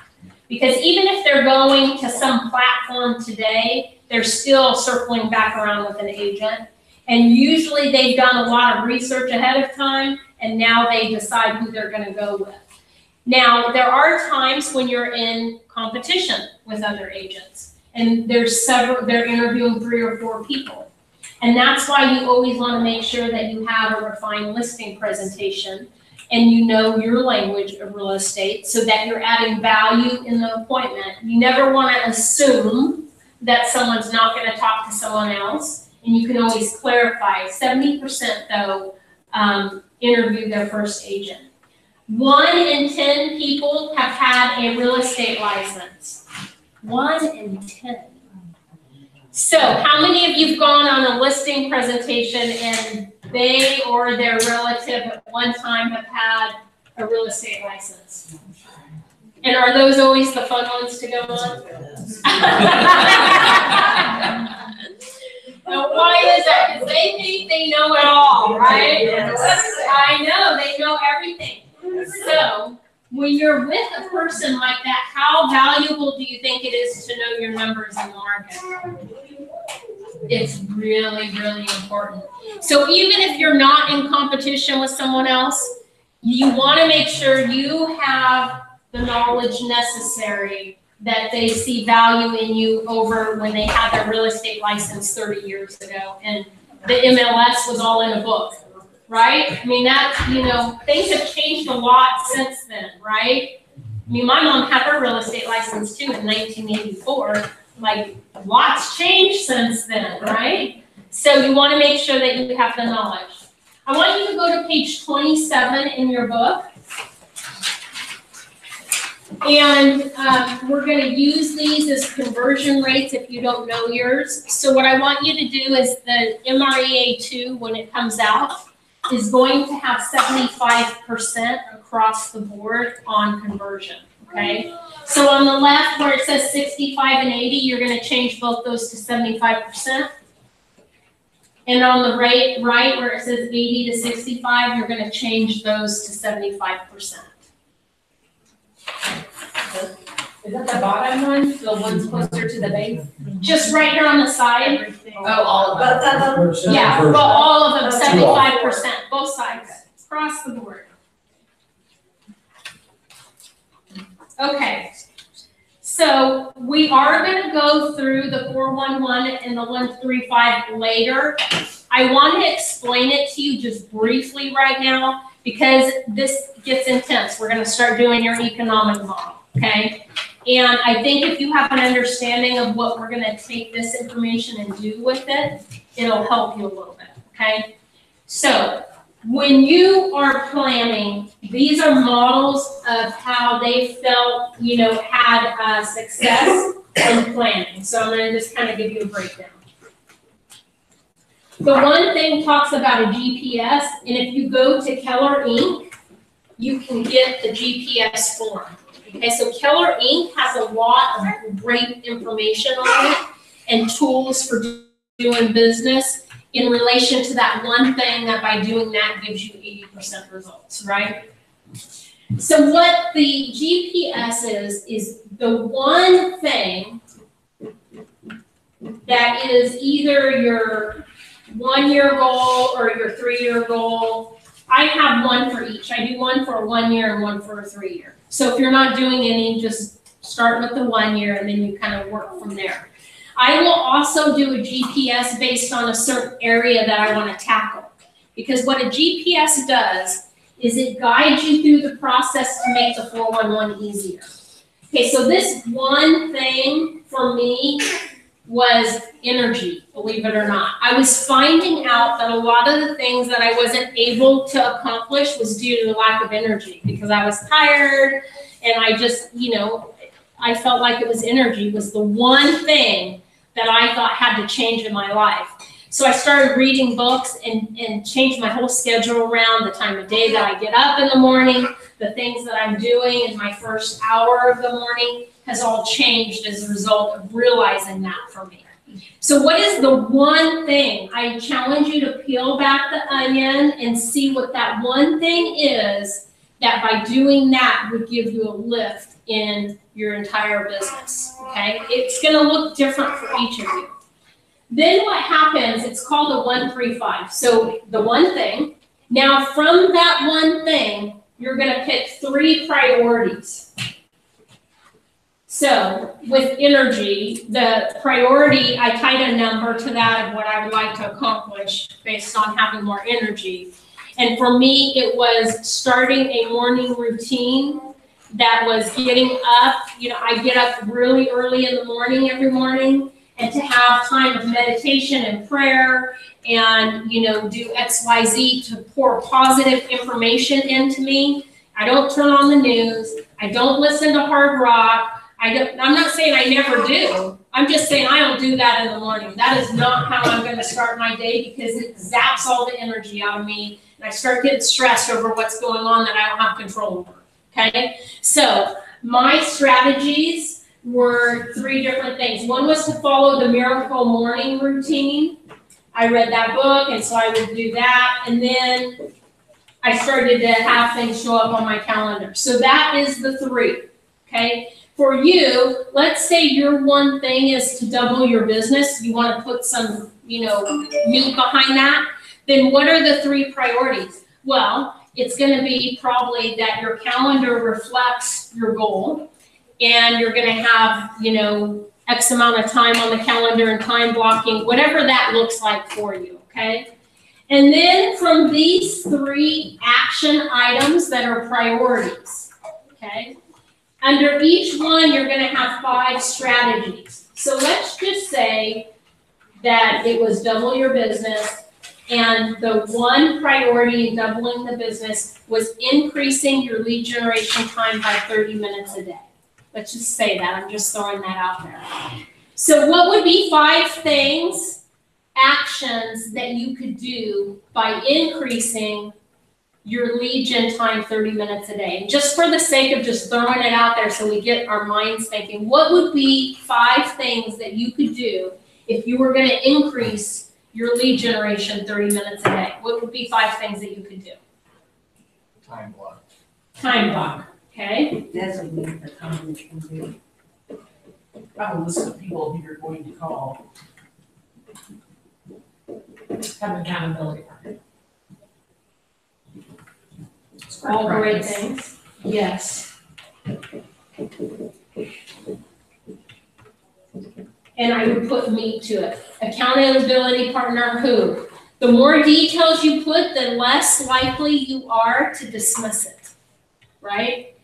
Because even if they're going to some platform today, they're still circling back around with an agent. And usually they've done a lot of research ahead of time, and now they decide who they're going to go with. Now, there are times when you're in competition with other agents, and they're interviewing 3 or 4 people. And that's why you always want to make sure that you have a refined listing presentation and you know your language of real estate so that you're adding value in the appointment. You never want to assume that someone's not going to talk to someone else, and you can always clarify. 70% though interview their first agent. 1 in 10 people have had a real estate license. 1 in 10. So how many of you have gone on a listing presentation and they or their relative at one time have had a real estate license? And are those always the fun ones to go on? Now, why is that? Because they think they know it all, right? I know, they know everything. So when you're with a person like that, how valuable do you think it is to know your numbers in the market? It's really, really important. So even if you're not in competition with someone else, you want to make sure you have the knowledge necessary that they see value in you over when they had their real estate license 30 years ago and the MLS was all in a book, right? I mean, things have changed a lot since then, right? I mean, my mom had her real estate license too in 1984. Like, lots changed since then, right? So you want to make sure that you have the knowledge. I want you to go to page 27 in your book. And we're going to use these as conversion rates if you don't know yours. So what I want you to do is the MREA2, when it comes out, is going to have 75% across the board on conversion, okay? So on the left where it says 65 and 80, you're going to change both those to 75%. And on the right where it says 80 to 65, you're going to change those to 75%. Is that the bottom one, the ones closer to the base? Just right here on the side. Oh, all of them. Yeah, well, all of them, 75%, both sides, across the board. Okay, so we are going to go through the 411 and the 135 later. I want to explain it to you just briefly right now because this gets intense. We're going to start doing your economic model, okay? And I think if you have an understanding of what we're going to take this information and do with it, it'll help you a little bit, okay? So when you are planning, these are models of how they felt, had success in planning. So I'm going to just kind of give you a breakdown. The one thing talks about a GPS, and if you go to Keller Inc., you can get the GPS form. Okay, so Keller Inc. has a lot of great information on it and tools for doing business in relation to that one thing that by doing that gives you 80% results, right? So what the GPS is the one thing that is either your 1-year goal or your 3-year goal. I have one for each. I do one for a 1 year and one for a 3 year. So if you're not doing any, just start with the 1 year and then you kind of work from there. I will also do a GPS based on a certain area that I want to tackle. Because what a GPS does is it guides you through the process to make the 411 easier. Okay, so this one thing for me was energy, believe it or not. I was finding out that a lot of the things that I wasn't able to accomplish was due to the lack of energy because I was tired and I just, I felt like it was energy was the one thing that I thought had to change in my life. So I started reading books and changed my whole schedule around the time of day that I get up in the morning, the things that I'm doing in my first hour of the morning has all changed as a result of realizing that for me. So what is the one thing? I challenge you to peel back the onion and see what that one thing is that by doing that would give you a lift in your entire business, okay? It's gonna look different for each of you. Then what happens, it's called a 1-3-5. So the one thing, now from that one thing, you're gonna pick 3 priorities. So with energy, the priority, I tied a number to that of what I would like to accomplish based on having more energy. And for me, it was starting a morning routine that was getting up. I get up really early in the morning every morning, and to have time of meditation and prayer and, do XYZ to pour positive information into me. I don't turn on the news. I don't listen to hard rock. I'm not saying I never do. I'm just saying I don't do that in the morning. That is not how I'm going to start my day because it zaps all the energy out of me. And I start getting stressed over what's going on that I don't have control over. Okay? So my strategies were 3 different things. One was to follow the Miracle Morning Routine. I read that book, and so I would do that. And then I started to have things show up on my calendar. So that is the 3. Okay? For you, let's say your one thing is to double your business. You want to put some, meat behind that. Then what are the 3 priorities? Well, it's going to be probably that your calendar reflects your goal. And you're going to have, X amount of time on the calendar and time blocking, whatever that looks like for you, okay? And then from these 3 action items that are priorities, okay? Under each one, you're going to have 5 strategies. So let's just say that it was double your business, and the one priority in doubling the business was increasing your lead generation time by 30 minutes a day. Let's just say that. I'm just throwing that out there. So what would be 5 things, actions that you could do by increasing your lead gen time 30 minutes a day? And just for the sake of just throwing it out there so we get our minds thinking, what would be 5 things that you could do if you were going to increase your lead generation 30 minutes a day? What would be 5 things that you could do? Time block. Time block, okay? Designate the time you can do. Have a list of people who you're going to call. Have an accountability partner. All great things. Yes. And I would put meat to it. Accountability partner who? The more details you put, the less likely you are to dismiss it, right?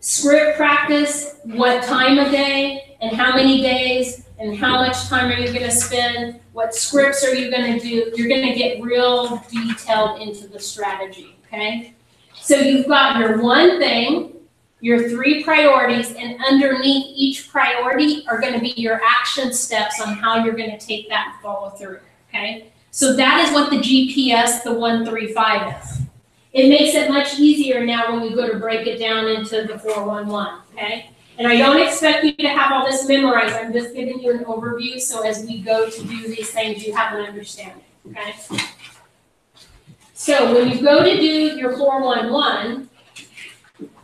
Script practice, what time of day and how many days and how much time are you going to spend? What scripts are you going to do? You're going to get real detailed into the strategy, okay? So you've got your one thing, your 3 priorities, and underneath each priority are going to be your action steps on how you're going to take that and follow through, okay? So that is what the GPS, the 1-3-5 is. It makes it much easier now when you go to break it down into the 411, okay? And I don't expect you to have all this memorized. I'm just giving you an overview so as we go to do these things, you have an understanding, okay? So when you go to do your 411,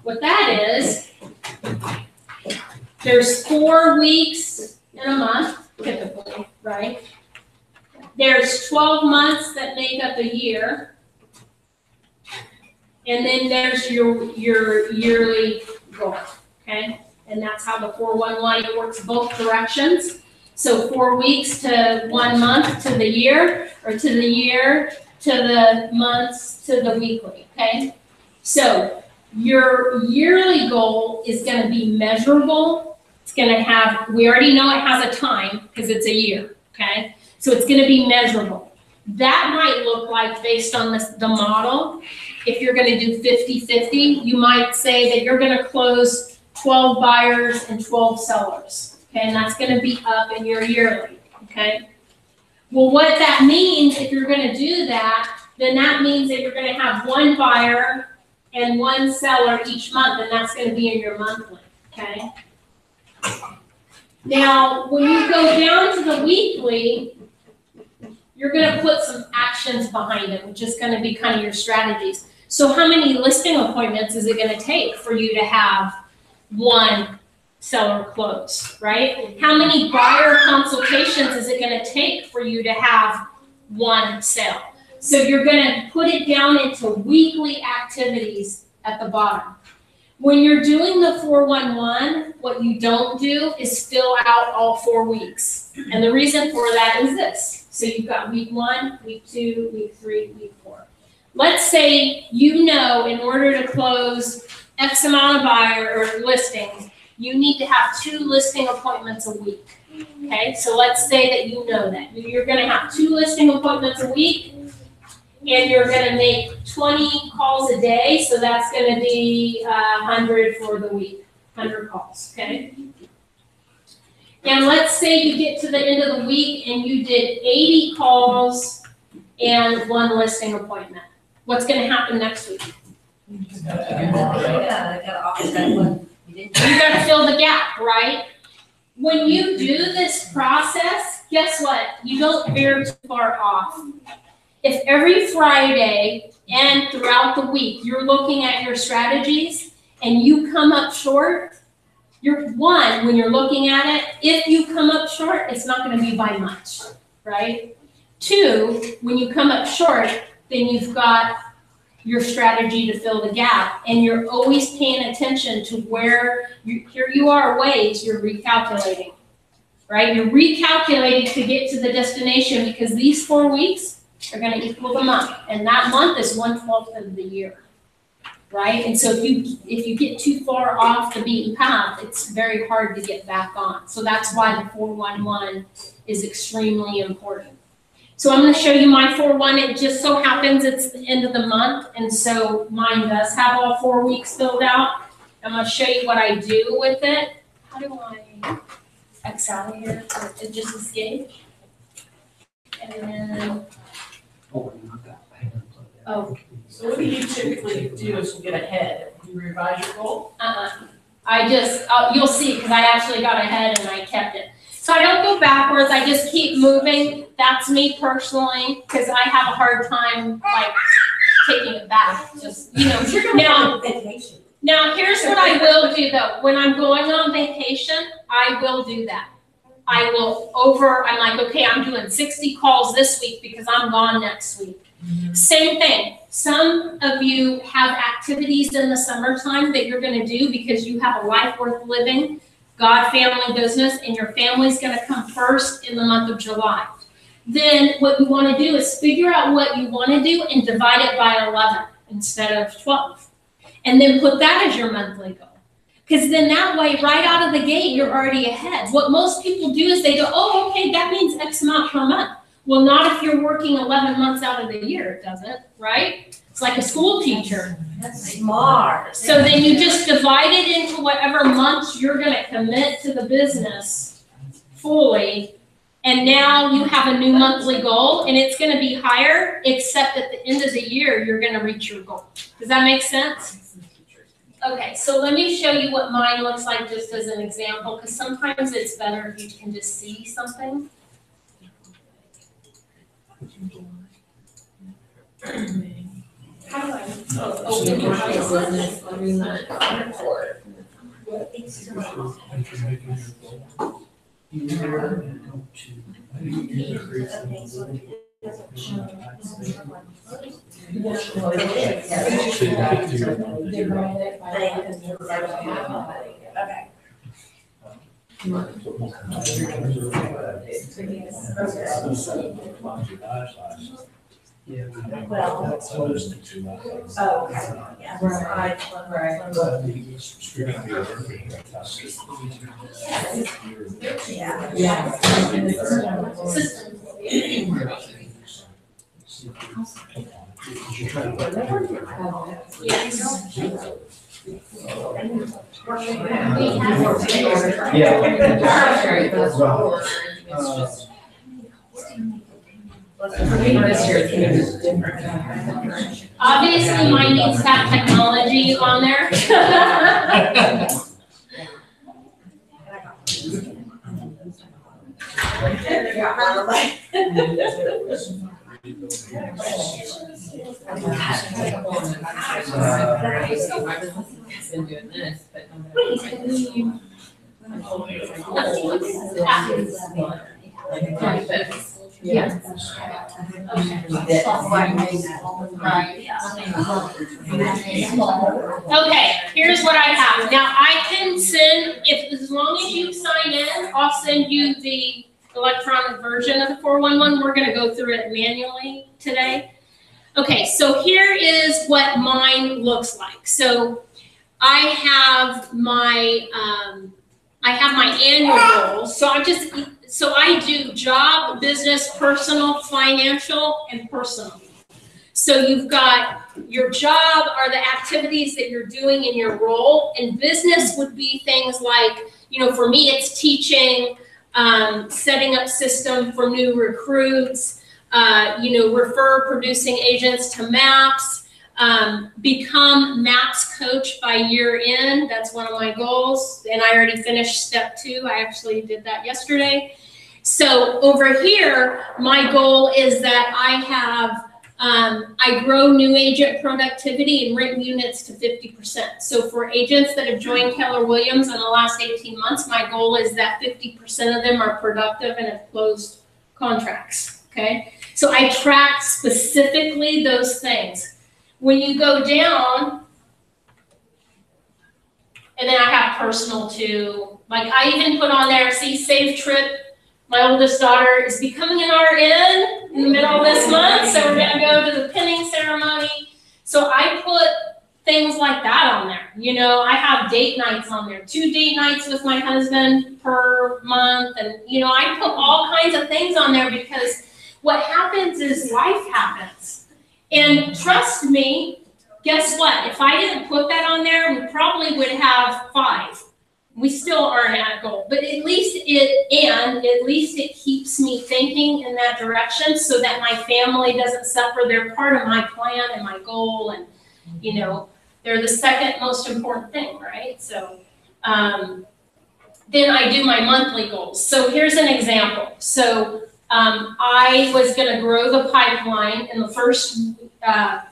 what that is, there's 4 weeks in a month, typically, right? There's 12 months that make up a year. And then there's your yearly goal, okay? And that's how the 411, it works both directions. So 4 weeks to 1 month to the year, or to the year to the months to the weekly, okay? So your yearly goal is gonna be measurable. It's gonna have, we already know it has a time because it's a year, okay? So it's gonna be measurable. That might look like, based on the model, if you're gonna do 50-50, you might say that you're gonna close 12 buyers and 12 sellers, okay? And that's gonna be up in your yearly, okay? Well, what that means, if you're gonna do that, then that means that you're gonna have 1 buyer and 1 seller each month, and that's gonna be in your monthly, okay? Now, when you go down to the weekly, you're gonna put some actions behind it, which is gonna be kind of your strategies. So how many listing appointments is it gonna take for you to have 1 seller close, right? How many buyer consultations is it gonna take for you to have 1 sale? So you're gonna put it down into weekly activities at the bottom. When you're doing the 411, what you don't do is fill out all 4 weeks. And the reason for that is this. So you've got week 1, week 2, week 3, week 4. Let's say you know in order to close X amount of buyer or listings, you need to have 2 listing appointments a week. Okay, so let's say that you know that. You're gonna have 2 listing appointments a week, and you're gonna make 20 calls a day, so that's gonna be 100 for the week, 100 calls, okay? And let's say you get to the end of the week and you did 80 calls and 1 listing appointment. What's gonna happen next week? You gotta fill the gap, right? When you do this process, guess what? You don't veer too far off. If every Friday and throughout the week, you're looking at your strategies and you come up short, when you're looking at it, if you come up short, it's not gonna be by much, right? 2, when you come up short, then you've got your strategy to fill the gap, and you're always paying attention to where here you are ways you're recalculating, right? You're recalculating to get to the destination because these 4 weeks are gonna equal the month, and that month is 1/12 of the year, right? And so if you get too far off the beaten path, it's very hard to get back on. So that's why the 411 is extremely important. So I'm gonna show you my 4-1. It just so happens it's the end of the month, and so mine does have all 4 weeks filled out. I'm gonna show you what I do with it. How do I X out of here? It just escaped. And then, oh. So what do you typically do as you get ahead? Do you revise your goal? You'll see, because I actually got ahead and I kept it. So I don't go backwards, I just keep moving. That's me personally, because I have a hard time like taking it back. Just, You're going on vacation. Now here's what I will do though. When I'm going on vacation, I will do that. I'm like, okay, I'm doing 60 calls this week because I'm gone next week. Same thing. Some of you have activities in the summertime that you're gonna do because you have a life worth living, God, family, business, and your family's gonna come first in the month of July. Then what you wanna do is figure out what you wanna do and divide it by 11 instead of 12. And then put that as your monthly goal. Because then that way, right out of the gate, you're already ahead. What most people do is they go, oh, okay, that means X amount per month. Well, not if you're working 11 months out of the year, it doesn't, right? It's like a school teacher. That's smart. So then you just divide it into whatever months you're gonna commit to the business fully. And now you have a new monthly goal and it's gonna be higher, except at the end of the year, you're gonna reach your goal. Does that make sense? Okay, so let me show you what mine looks like just as an example, because sometimes it's better if you can just see something. How do I open my report? Obviously, mine needs to have technology on there. Been doing this, but. Yeah. Okay, here's what I have. Now I can send, as long as you sign in, I'll send you the electronic version of the 411. We're gonna go through it manually today. Okay, so here is what mine looks like. So I have my annual goals. So I do job, business, personal, financial, and personal. So you've got your job are the activities that you're doing in your role, and business would be things like, for me, it's teaching, setting up system for new recruits, refer producing agents to MAPS, become MAPS coach by year end. That's one of my goals. And I already finished step 2. I actually did that yesterday. So over here, my goal is that I grow new agent productivity and written units to 50%. So for agents that have joined Keller Williams in the last 18 months, my goal is that 50% of them are productive and have closed contracts, okay? So I track specifically those things. When you go down, and then I have personal too, like I even put on there, see, safe trip. My oldest daughter is becoming an RN in the middle of this month, so we're gonna go to the pinning ceremony. So I put things like that on there. I have date nights on there, 2 date nights with my husband per month. And, I put all kinds of things on there because what happens is life happens. And trust me, guess what? If I didn't put that on there, we probably would have 5. We still aren't at goal, but at least it keeps me thinking in that direction so that my family doesn't suffer. They're part of my plan and my goal, and they're the second most important thing, right? So then I do my monthly goals. So here's an example. So I was going to grow the pipeline in the first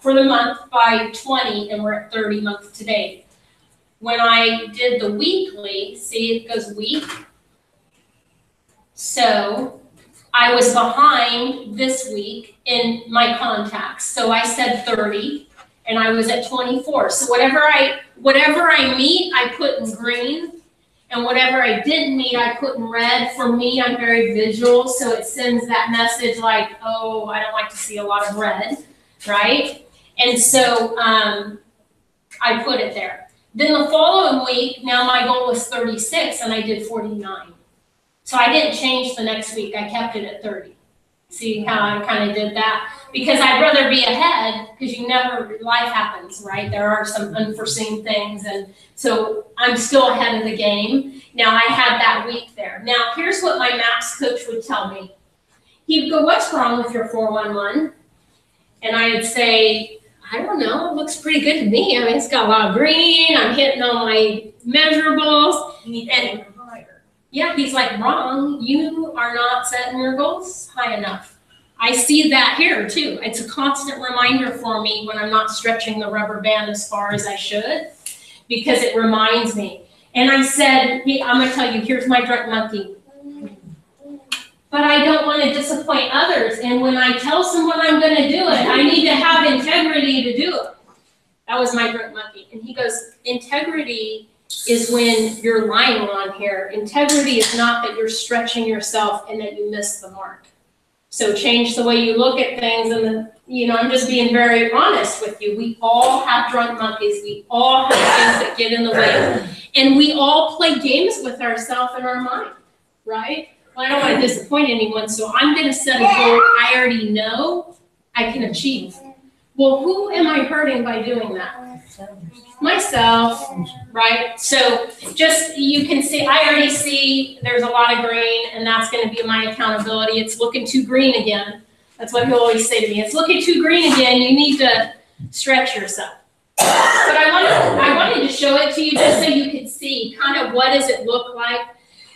for the month by 20, and we're at 30 months to date. When I did the weekly, see, it goes week. So I was behind this week in my contacts. So I said 30 and I was at 24. So whatever I meet, I put in green. And whatever I didn't meet, I put in red. For me, I'm very visual. So it sends that message like, oh, I don't like to see a lot of red, right? And so I put it there. Then the following week, now my goal was 36 and I did 49. So I didn't change the next week. I kept it at 30. See how I kind of did that? Because I'd rather be ahead because life happens, right? There are some unforeseen things. And so I'm still ahead of the game. Now I had that week there. Now here's what my MAPS coach would tell me. He'd go, what's wrong with your 411? And I'd say, I don't know, it looks pretty good to me. I mean, it's got a lot of green, I'm hitting all my measurables. And yeah, he's like, wrong, you are not setting your goals high enough. I see that here too. It's a constant reminder for me when I'm not stretching the rubber band as far as I should, because it reminds me. And I said, hey, I'm gonna tell you, here's my drunk monkey. But I don't want to disappoint others. And when I tell someone I'm going to do it, I need to have integrity to do it. That was my drunk monkey. And he goes, integrity is when you're lying on here. Integrity is not that you're stretching yourself and that you miss the mark. So change the way you look at things, and I'm just being very honest with you. We all have drunk monkeys. We all have things that get in the way. And we all play games with ourselves in our mind, right? Well, I don't want to disappoint anyone, so I'm going to set a goal I already know I can achieve. Well, who am I hurting by doing that? Myself, right? So just, you can see, I already see there's a lot of green, and that's going to be my accountability. It's looking too green again. That's what he'll always say to me. It's looking too green again. You need to stretch yourself. But I wanted to show it to you just so you could see kind of what does it look like.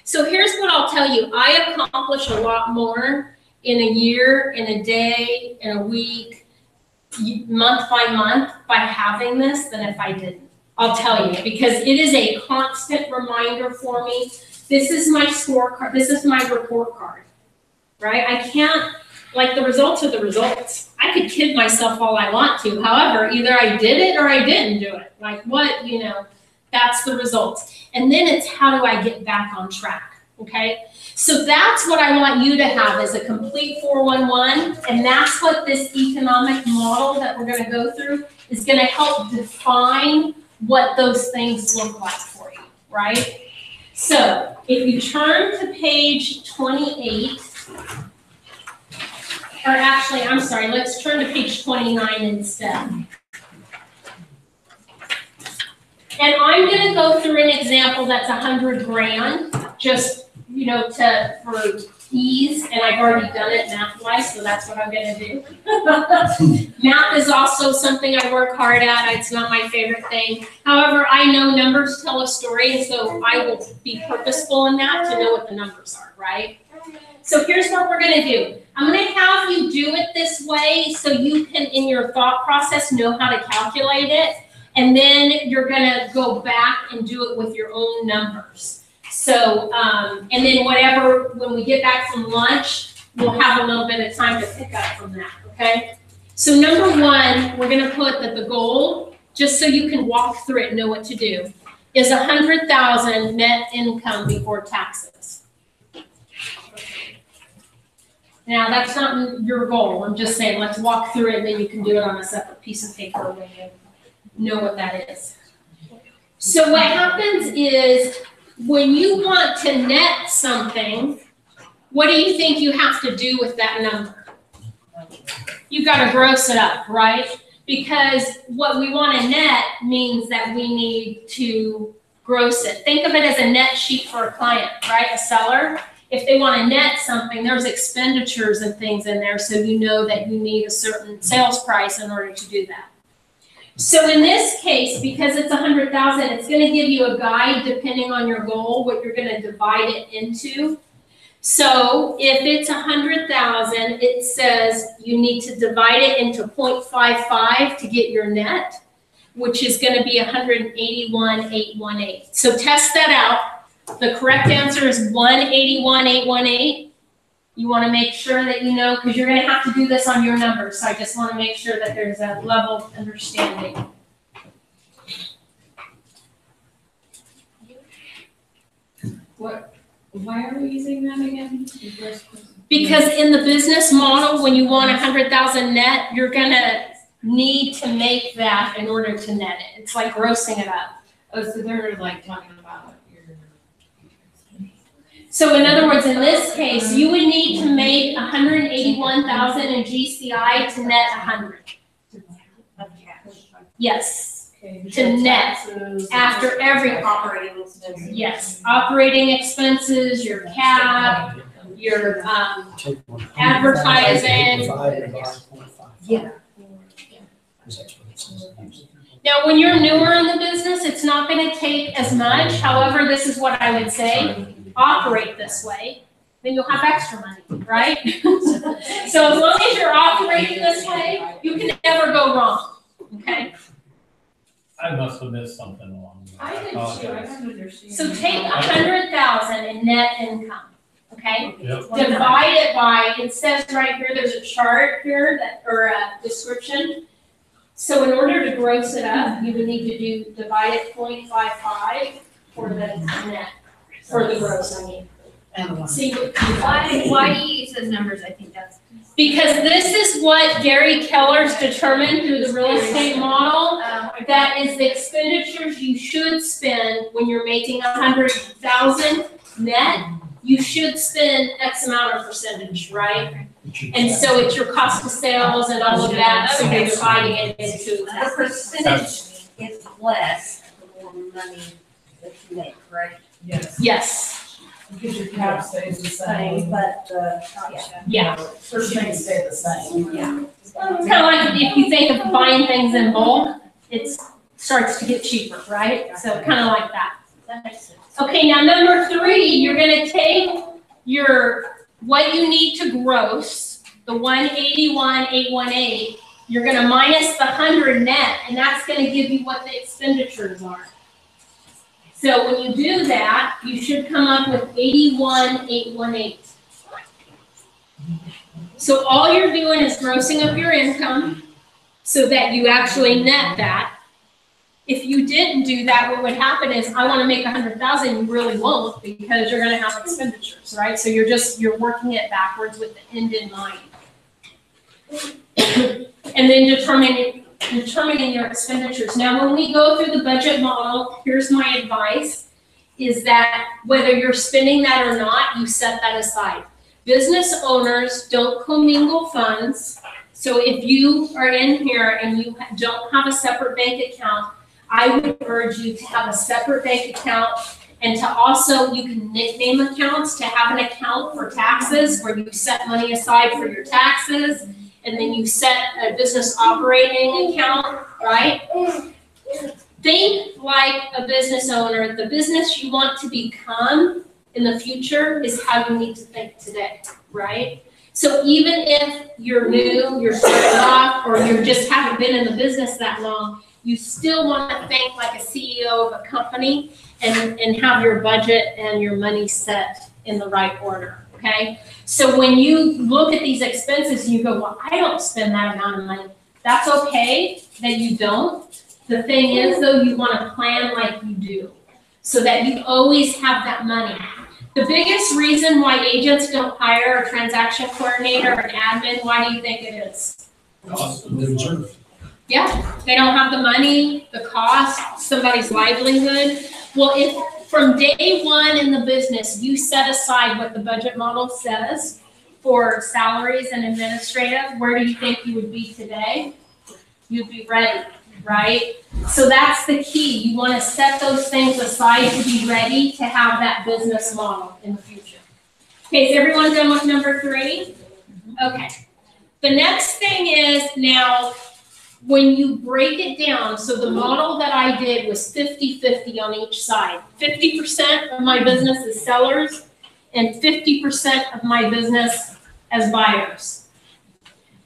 So here's what I'll tell you. I accomplish a lot more in a year, in a day, in a week, month by month by having this than if I didn't. I'll tell you, because it is a constant reminder for me. This is my scorecard. This is my report card, right? I can't, like, the results are the results. I could kid myself all I want to. However, either I did it or I didn't do it. Like what, that's the results. And then it's how do I get back on track, okay? So that's what I want you to have is a complete 411, and that's what this economic model that we're going to go through is going to help define what those things look like for you, right? So if you turn to page 28, or actually, I'm sorry, let's turn to page 29 instead. And I'm going to go through an example that's 100 grand, just for ease, and I've already done it math-wise, so that's what I'm going to do. Math is also something I work hard at. It's not my favorite thing. However, I know numbers tell a story, and so I will be purposeful in that to know what the numbers are, right? So here's what we're going to do. I'm going to have you do it this way so you can, in your thought process, know how to calculate it, and then you're going to go back and do it with your own numbers. So, and then when we get back from lunch, we'll have a little bit of time to pick up from that, okay? So number one, we're gonna put that the goal, just so you can walk through it and know what to do, is 100,000 net income before taxes. Now, that's not your goal. I'm just saying, let's walk through it, and then you can do it on a separate piece of paper when you know what that is. So what happens is, when you want to net something, what do you think you have to do with that number? You got to gross it up, right? Because what we want to net means that we need to gross it. Think of it as a net sheet for a client, right? A seller. If they want to net something, there's expenditures and things in there, so you know that you need a certain sales price in order to do that. So in this case, because it's 100,000, it's going to give you a guide depending on your goal, what you're going to divide it into. So if it's 100,000, it says you need to divide it into 0.55 to get your net, which is going to be 181,818. So test that out. The correct answer is 181,818. You want to make sure that you know, because you're going to have to do this on your numbers. So I just want to make sure that there's a level of understanding. Why are we using that again? Because in the business model, when you want 100,000 net, you're going to need to make that in order to net it. It's like grossing it up. Oh, so they're like talking about your. So in other words, in this case, you would need to make 181,000 in GCI to net 100. Yes, to net after every operating expense. Yes, operating expenses, your cab, your advertising. Yeah. Now, when you're newer in the business, it's not going to take as much. However, this is what I would say. Operate this way, then you'll have extra money, right? So as long as you're operating this way, you can never go wrong, okay? I must have missed something along the way. I did too, I don't understand. So take 100,000 in net income, okay? Yep. Divide it by, it says right here, there's a chart here that, or a description. So in order to gross it up, you would need to divide it 0.55 for the net, for the gross, I mean. And one. See, Why do you use those numbers? I think that's. because this is what Gary Keller's determined through the real estate model. That is the expenditures you should spend when you're making 100,000 net. You should spend X amount of percentage, right? And so it's your cost of sales and all of that, so you're dividing it into. The percentage is less, the more money that you make, right? Yes, Yes, because your cap stays the same. But, yeah. Certain things stay the same. yeah. It's kind of like if you think of buying things in bulk, it starts to get cheaper, right? So kind of like that. That makes sense. Okay, now number 3, you're gonna take what you need to gross, the 181,818, you're gonna minus the 100 net, and that's gonna give you what the expenditures are. So when you do that, you should come up with 81,818. So all you're doing is grossing up your income so that you actually net that. If you didn't do that, what would happen is, I want to make 100,000, you really won't, because you're going to have expenditures, right? So you're working it backwards with the end in mind. And then determining your expenditures. Now, when we go through the budget model, here's my advice, is that whether you're spending that or not, you set that aside. Business owners don't commingle funds. So if you are in here and you don't have a separate bank account, I would urge you to have a separate bank account, and to also, you can nickname accounts, to have an account for taxes where you set money aside for your taxes, and then you set a business operating account, right? Think like a business owner. The business you want to become in the future is how you need to think today, right? So even if you're new, you're starting off, or you just haven't been in the business that long, you still want to think like a CEO of a company and have your budget and your money set in the right order, okay? So when you look at these expenses and you go, well, I don't spend that amount of money, that's okay that you don't. The thing is, though, you want to plan like you do so that you always have that money. The biggest reason why agents don't hire a transaction coordinator or an admin, why do you think it is? Cost of living service. Yeah, they don't have the money, the cost, somebody's livelihood. Well, if from day one in the business, you set aside what the budget model says for salaries and administrative, where do you think you would be today? You'd be ready, right? So that's the key. You want to set those things aside to be ready to have that business model in the future. Okay, is everyone done with number 3? Okay. The next thing is, now, when you break it down, so the model that I did was 50-50 on each side. 50% of my business is sellers, and 50% of my business as buyers.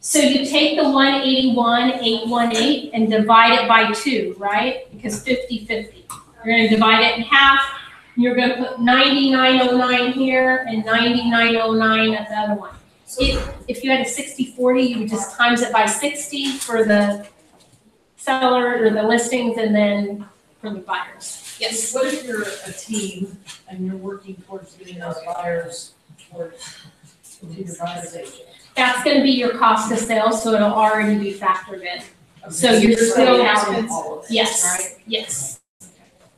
So you take the 181,818 and divide it by 2, right? Because 50-50. You're going to divide it in half. You're going to put 9909 here and 9909 at the other one. If you had a 60-40, you would just times it by 60 for the seller or the listings, and then for the buyers. Yes. What if you're a team and you're working towards getting those buyers towards to your buyer's agent? That's going to be your cost of sales, so it'll already be factored in. So Okay, you're still counting all of it, Yes. right? Yes.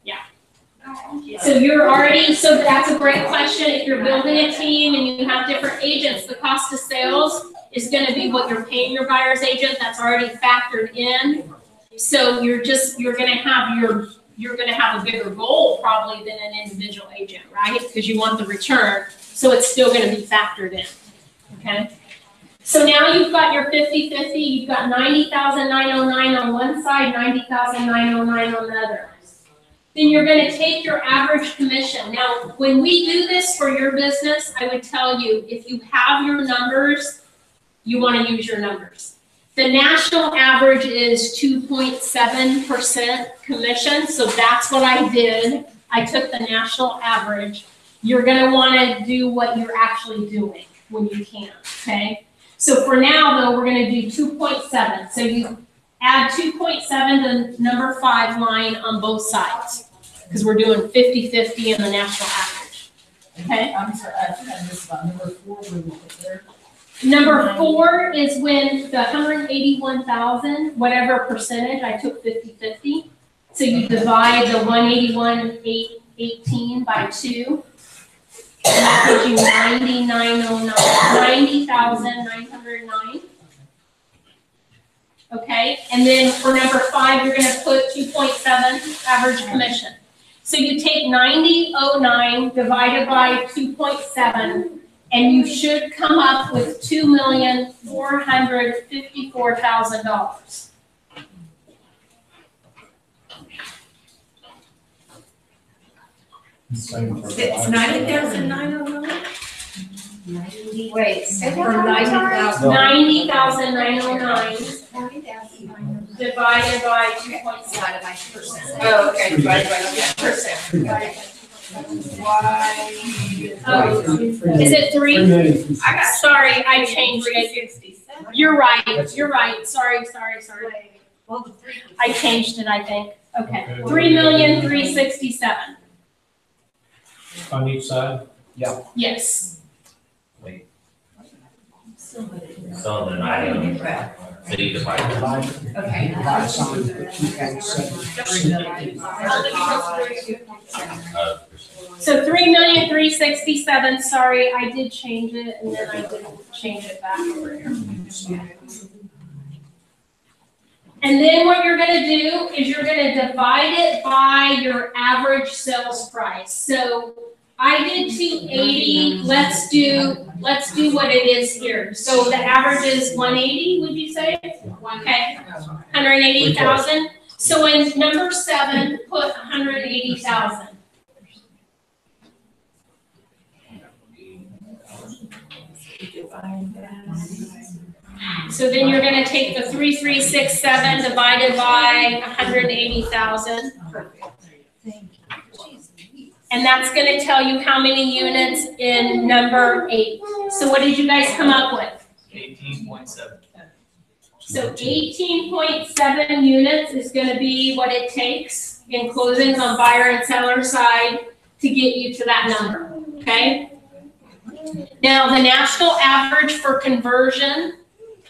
Yeah. So you're already, so that's a great question. If you're building a team and you have different agents, the cost of sales is going to be what you're paying your buyer's agent. That's already factored in. So you're going to have a bigger goal probably than an individual agent, right? Because you want the return. So it's still going to be factored in. Okay. So now you've got your 50-50. You've got 90,909 on one side, 90,909 on the other. Then you're going to take your average commission. Now, when we do this for your business, I would tell you, if you have your numbers, you want to use your numbers. The national average is 2.7% commission, so that's what I did. I took the national average. You're going to want to do what you're actually doing when you can, okay? So for now, though, we're going to do 2.7. So add 2.7 to number 5 line on both sides, because we're doing 50-50 in the national average. Okay? I'm sorry, I think I missed one. Number 4, where we put there. Number 4 is when the 181,000, whatever percentage, I took 50-50. So you divide the 181,818 by 2. And that gives you 90,909. Okay, and then for number 5, you're gonna put 2.7 average commission. So you take 90,09 divided by 2.7, and you should come up with $2,454,000. It's 90,909? Wait, say that For one more time? 90,909 90,909. divided by 2.7. Divided by 2%. Oh, okay, divided by 2%. Why? Oh, is it 3? I got Sorry, I changed it. 67. You're right, sorry. Well, the 3. I changed it, I think. Okay, Okay. 3,367,000. On each side? Yes. So then I don't, so you divide it. Okay. Divide sign, put 2.7%. So 3,367,000, sorry, I did change it, and then I didn't change it back over here. And then what you're gonna do is you're gonna divide it by your average sales price. So I did 280, let's do what it is here. So the average is 180, would you say? Okay, 180,000. So in number 7, put 180,000. So then you're gonna take the 3,367 divided by 180,000. And that's gonna tell you how many units in number 8. So what did you guys come up with? 18.7. So 18.7 units is gonna be what it takes in closings on buyer and seller side to get you to that number, okay? Now, the national average for conversion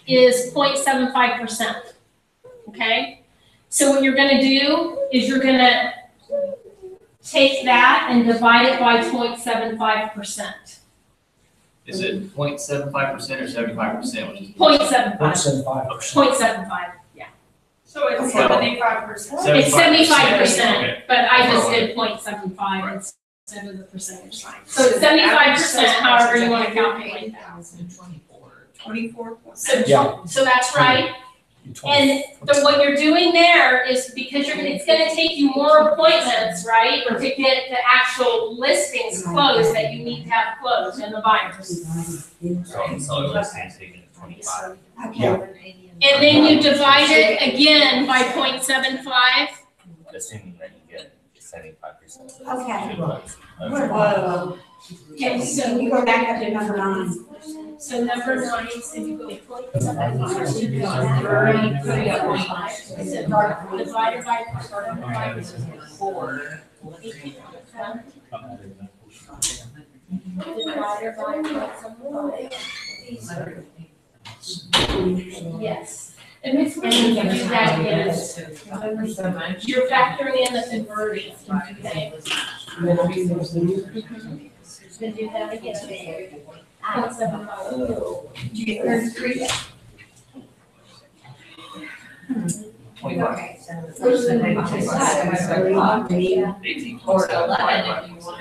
is 0.75%, okay? So what you're gonna do is you're gonna take that and divide it by 0.75%. Is it 0.75% or 75%, which is? 0.75, 0.75%. 0.75, yeah. So it's Okay. 75%. It's 75%, Okay. but I just did 0.75 instead of the percentage sign. So it's 75%, however you wanna calculate that. 24. Yeah. So that's right. And what you're doing there is because it's gonna take you more appointments, right? To get the actual listings closed that you need to have closed and the buyers. So let's say taking 25. Yeah. And then you divide it again by 0.75. Assuming that you get 75%. Okay. Whoa. Okay, so We go back to number 9. So number 9, so you go 0.75 divided by 4. Divided by 0.75. Yes. And if you do that again, you're factoring in the conversion, okay? Then do that again. 0.75. Did you get 33? 25. Okay. 18. Or 11 if you want.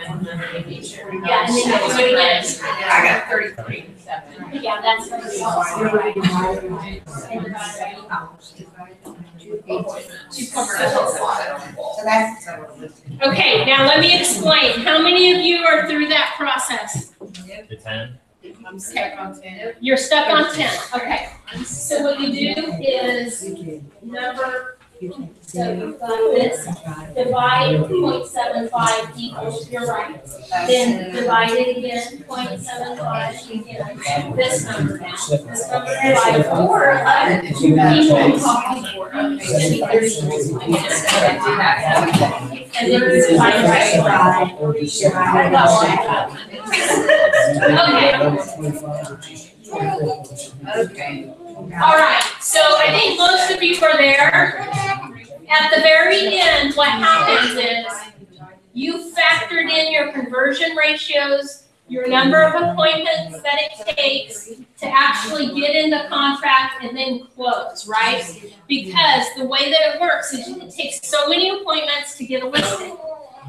Yeah, and then you do it again. I got 33. Yeah, that's what it's all. So that's. Okay, now let me explain. How many of you are through that process? The 10? I'm stuck on 10. You're stuck on 10, okay. So what you do is number, so you've got this, divide 0.75 equals, you're right. Then divide it again, 0.75, you get this number now. This number divided 4, 11 equals And then Okay. all right, so I think most of you are there. At the very end, what happens is you factored in your conversion ratios, your number of appointments that it takes to actually get into contract and then close, right? Because the way that it works is it takes so many appointments to get a listing.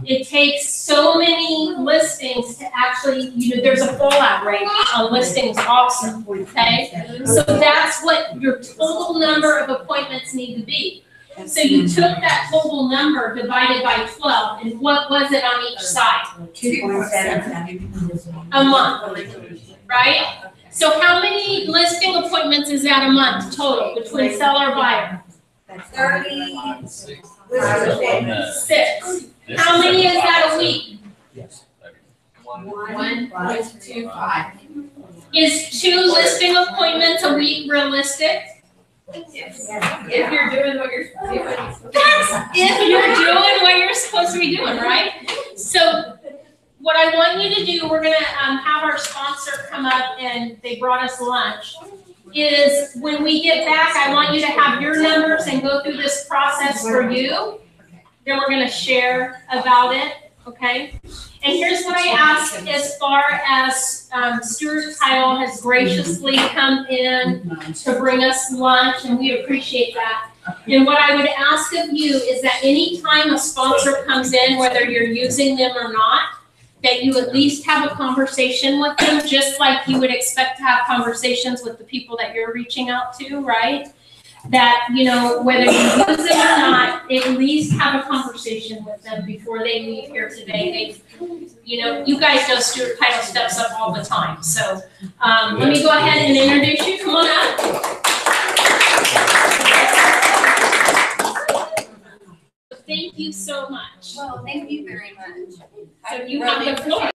It takes so many listings to actually, there's a fallout rate on listings also, okay? So that's what your total number of appointments need to be. So you took that total number divided by 12, and what was it on each side? 2.77. A month, right? So how many listing appointments is that a month total between seller and buyer? 36. 6. How many is that a week? Yes. 1.25. Is 2 listing appointments a week realistic? If you're doing what you're doing. That's if you're doing what you're supposed to be doing, right? So what I want you to do, we're gonna have our sponsor come up, and they brought us lunch, is when we get back, I want you to have your numbers and go through this process for you. Then we're gonna share about it, okay? And here's what I ask as far as Stuart Kyle has graciously come in to bring us lunch, and we appreciate that. And what I would ask of you is that anytime a sponsor comes in, whether you're using them or not, that you at least have a conversation with them, just like you would expect to have conversations with the people that you're reaching out to, right? That, whether you use them or not, at least have a conversation with them before they leave here today. You guys know Stuart Kyle steps up all the time. So let me go ahead and introduce you. Come on up. Thank you so much. Well, thank you very much. So you have the floor.